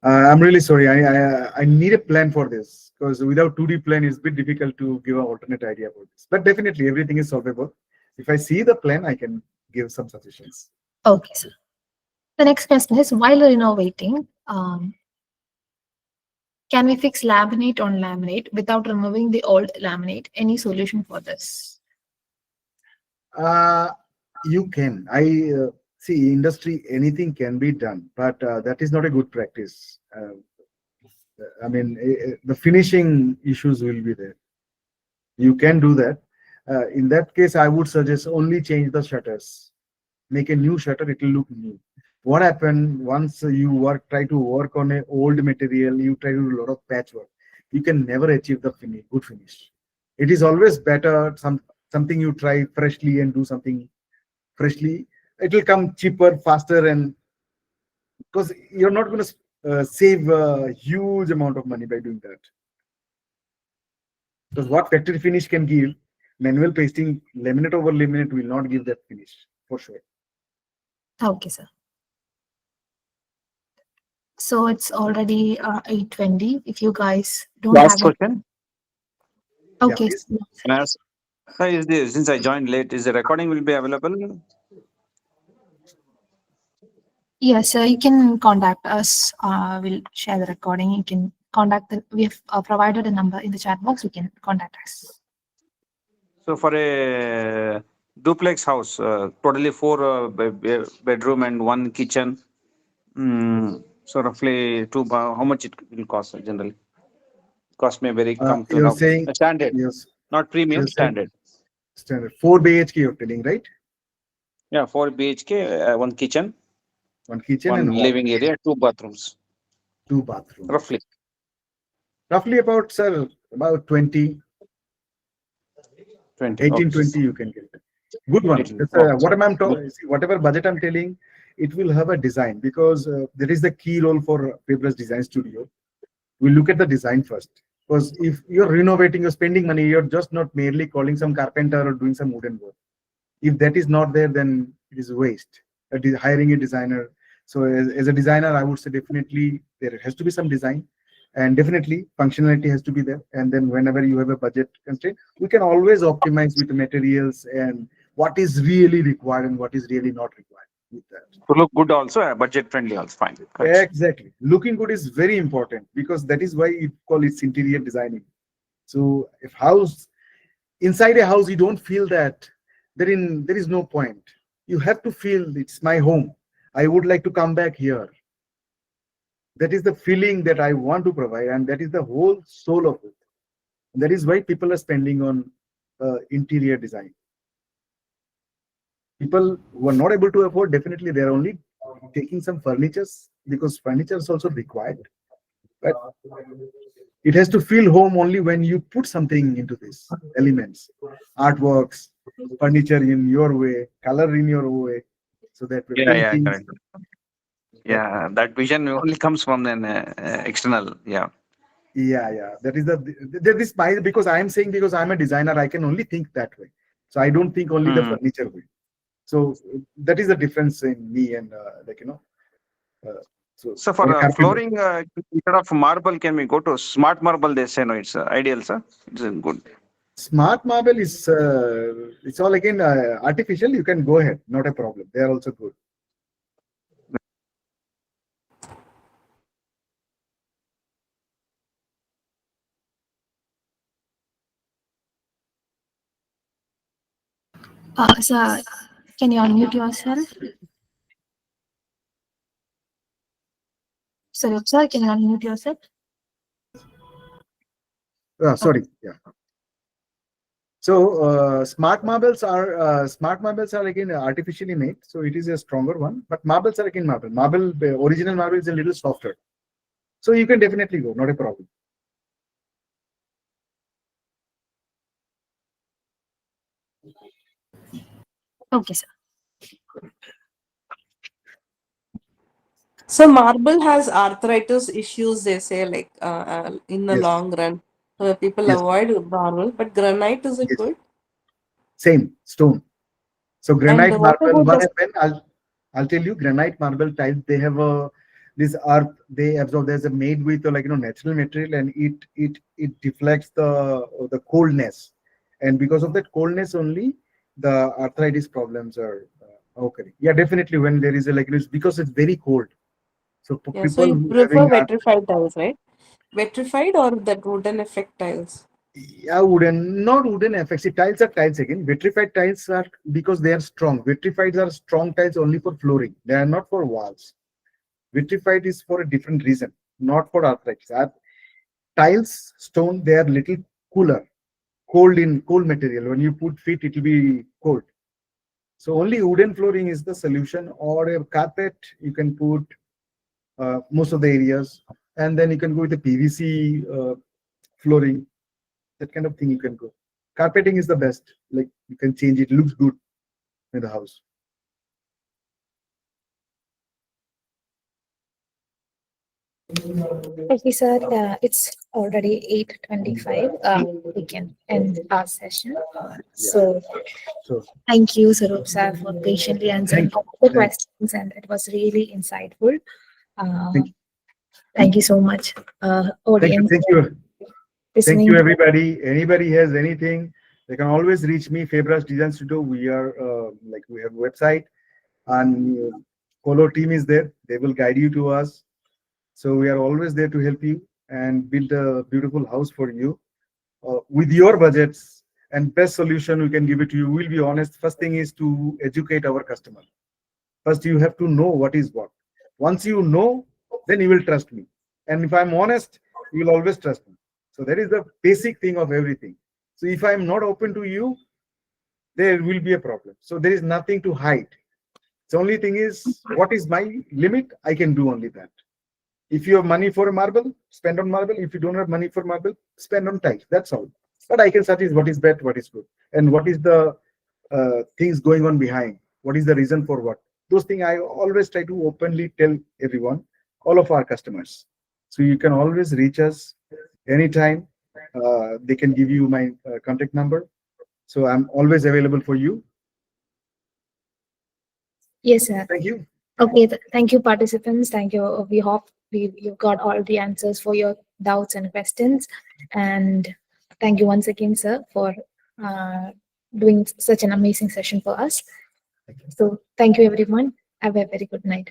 Speaker 2: I'm really sorry. I need a plan for this because without 2D plan, it's a bit difficult to give an alternate idea about this. But definitely, everything is solvable. If I see the plan, I can give some suggestions.
Speaker 5: Okay, sir. The next question is, while renovating, can we fix laminate on laminate without removing the old laminate? Any solution for this?
Speaker 2: You can. I see industry. Anything can be done, but that is not a good practice. I mean, the finishing issues will be there. You can do that. In that case, I would suggest only change the shutters. Make a new shutter, it will look new. What happened once you try to work on an old material, you try to do a lot of patchwork, you can never achieve the good finish. It is always better something you try freshly and do something freshly. It will come cheaper, faster, and because you're not going to save a huge amount of money by doing that. Because what factory finish can give, manual pasting, laminate over laminate will not give that finish for sure.
Speaker 5: Okay, sir. So it's already 8:20. If you guys don't
Speaker 8: Last
Speaker 5: have it.
Speaker 8: question.
Speaker 5: Okay.
Speaker 2: Yeah,
Speaker 8: Since I joined late, is the recording will be available?
Speaker 5: Yes, sir. You can contact us. We'll share the recording. You can contact we have provided a number in the chat box. You can contact us.
Speaker 8: So for a duplex house, totally four bedroom and one kitchen. So roughly how much it will cost generally? Cost may vary. Come to
Speaker 2: you're
Speaker 8: know.
Speaker 2: saying
Speaker 8: Standard,
Speaker 2: yes.
Speaker 8: not premium.
Speaker 2: You're saying
Speaker 8: Standard.
Speaker 2: standard 4 BHK you're telling, right?
Speaker 8: Yeah, 4 BHK, one kitchen,
Speaker 2: One kitchen
Speaker 8: one
Speaker 2: and hall,
Speaker 8: living area, two bathrooms.
Speaker 2: 2 bathrooms.
Speaker 8: Roughly
Speaker 2: About, sir, about 20,
Speaker 8: 20.
Speaker 2: 18,
Speaker 8: Okay.
Speaker 2: 20 you can get. Good one.
Speaker 8: 18.
Speaker 2: That's,
Speaker 8: Okay.
Speaker 2: whatever budget I'm telling, it will have a design because there is the key role for Paperless Design Studio. We look at the design first. Because if you're renovating, you're spending money, you're just not merely calling some carpenter or doing some wooden work. If that is not there, then it is waste. Hiring a designer. So as a designer, I would say definitely there has to be some design, and definitely functionality has to be there. And then whenever you have a budget constraint, we can always optimize with the materials and what is really required and what is really not required with that.
Speaker 8: To look good also, budget friendly also. Fine. Correct.
Speaker 2: Exactly. Looking good is very important because that is why it call it interior designing. So if inside a house you don't feel that, there is no point. You have to feel it's my home. I would like to come back here. That is the feeling that I want to provide, and that is the whole soul of it. That is why people are spending on interior design. People who are not able to afford, definitely they're only taking some furnitures because furniture is also required. But it has to feel home only when you put something into these elements, artworks, furniture in your way, color in your way, so that we're
Speaker 8: Yeah,
Speaker 2: paintings.
Speaker 8: correct. Yeah, that vision only comes from an external. Yeah.
Speaker 2: Yeah. That is my, because I'm saying, because I'm a designer, I can only think that way. So I don't think only the furniture way. So that is the difference in me and
Speaker 8: So for flooring, instead of marble, can we go to smart marble? They say no, it's ideal, sir. It's good.
Speaker 2: Smart marble is it's all again artificial. You can go ahead, not a problem. They are also good.
Speaker 5: Sir, can you unmute yourself? Swarup, sir, can you unmute yourself?
Speaker 2: Sorry. Yeah. So smart marbles are again artificially made. So it is a stronger one. But marbles are again marble. Original marble is a little softer. So you can definitely go, not a problem.
Speaker 5: Okay, sir.
Speaker 7: So marble has arthritis issues, they say, like in the
Speaker 2: Yes.
Speaker 7: long run. People
Speaker 2: Yes.
Speaker 7: avoid marble, but granite is it
Speaker 2: Yes.
Speaker 7: good?
Speaker 2: Same stone. So granite
Speaker 7: And what
Speaker 2: marble,
Speaker 7: about
Speaker 2: what
Speaker 7: the
Speaker 2: happened? I'll tell you, granite marble tiles, they have this earth they absorb. There's a made with natural material, and it deflects the coldness, and because of that coldness only the arthritis problems are occurring. Yeah, definitely when there is a it's because it's very cold. So
Speaker 7: Yeah, so
Speaker 2: people
Speaker 7: you
Speaker 2: who
Speaker 7: prefer
Speaker 2: having
Speaker 7: vitrified tiles, right? Vitrified or that wooden effect tiles?
Speaker 2: yeah, not wooden effects. See, tiles are tiles again. Vitrified tiles are because they are strong. Vitrified are strong tiles only for flooring. They are not for walls. Vitrified is for a different reason, not for arthritis. Tiles, stone, they are little cooler, cold material. When you put feet, it will be cold. So only wooden flooring is the solution, or a carpet you can put most of the areas, and then you can go with the PVC flooring. That kind of thing you can go. Carpeting is the best. Like you can change it, looks good in the house.
Speaker 5: Okay, sir. It's already 8:25. We can end our session. So
Speaker 2: So
Speaker 5: thank you, Swarup sir, for patiently answering all the questions, and it was really insightful.
Speaker 2: Thank you.
Speaker 5: Thank you so much, audience.
Speaker 2: Thank you. Thank
Speaker 5: Listening.
Speaker 2: you, everybody. Anybody has anything, they can always reach me. Fabras Design Studio. We are we have a website, and Kolo team is there. They will guide you to us. So we are always there to help you and build a beautiful house for you with your budgets, and best solution we can give it to you. We'll be honest. First thing is to educate our customer. First, you have to know what is what. Once you know, then you will trust me. And if I'm honest, you will always trust me. So that is the basic thing of everything. So if I'm not open to you, there will be a problem. So there is nothing to hide. The only thing is, what is my limit? I can do only that. If you have money for a marble, spend on marble. If you don't have money for marble, spend on tiles. That's all. But I can suggest what is bad, what is good, and what is the things going on behind. What is the reason for what? Those things I always try to openly tell everyone, all of our customers. So you can always reach us anytime. They can give you my contact number. So I'm always available for you.
Speaker 5: Yes, sir.
Speaker 2: Thank you.
Speaker 5: Okay, thank you, participants. Thank you. We hope you got all the answers for your doubts and questions. And thank you once again, sir, for doing such an amazing session for us. So thank you, everyone. Have a very good night.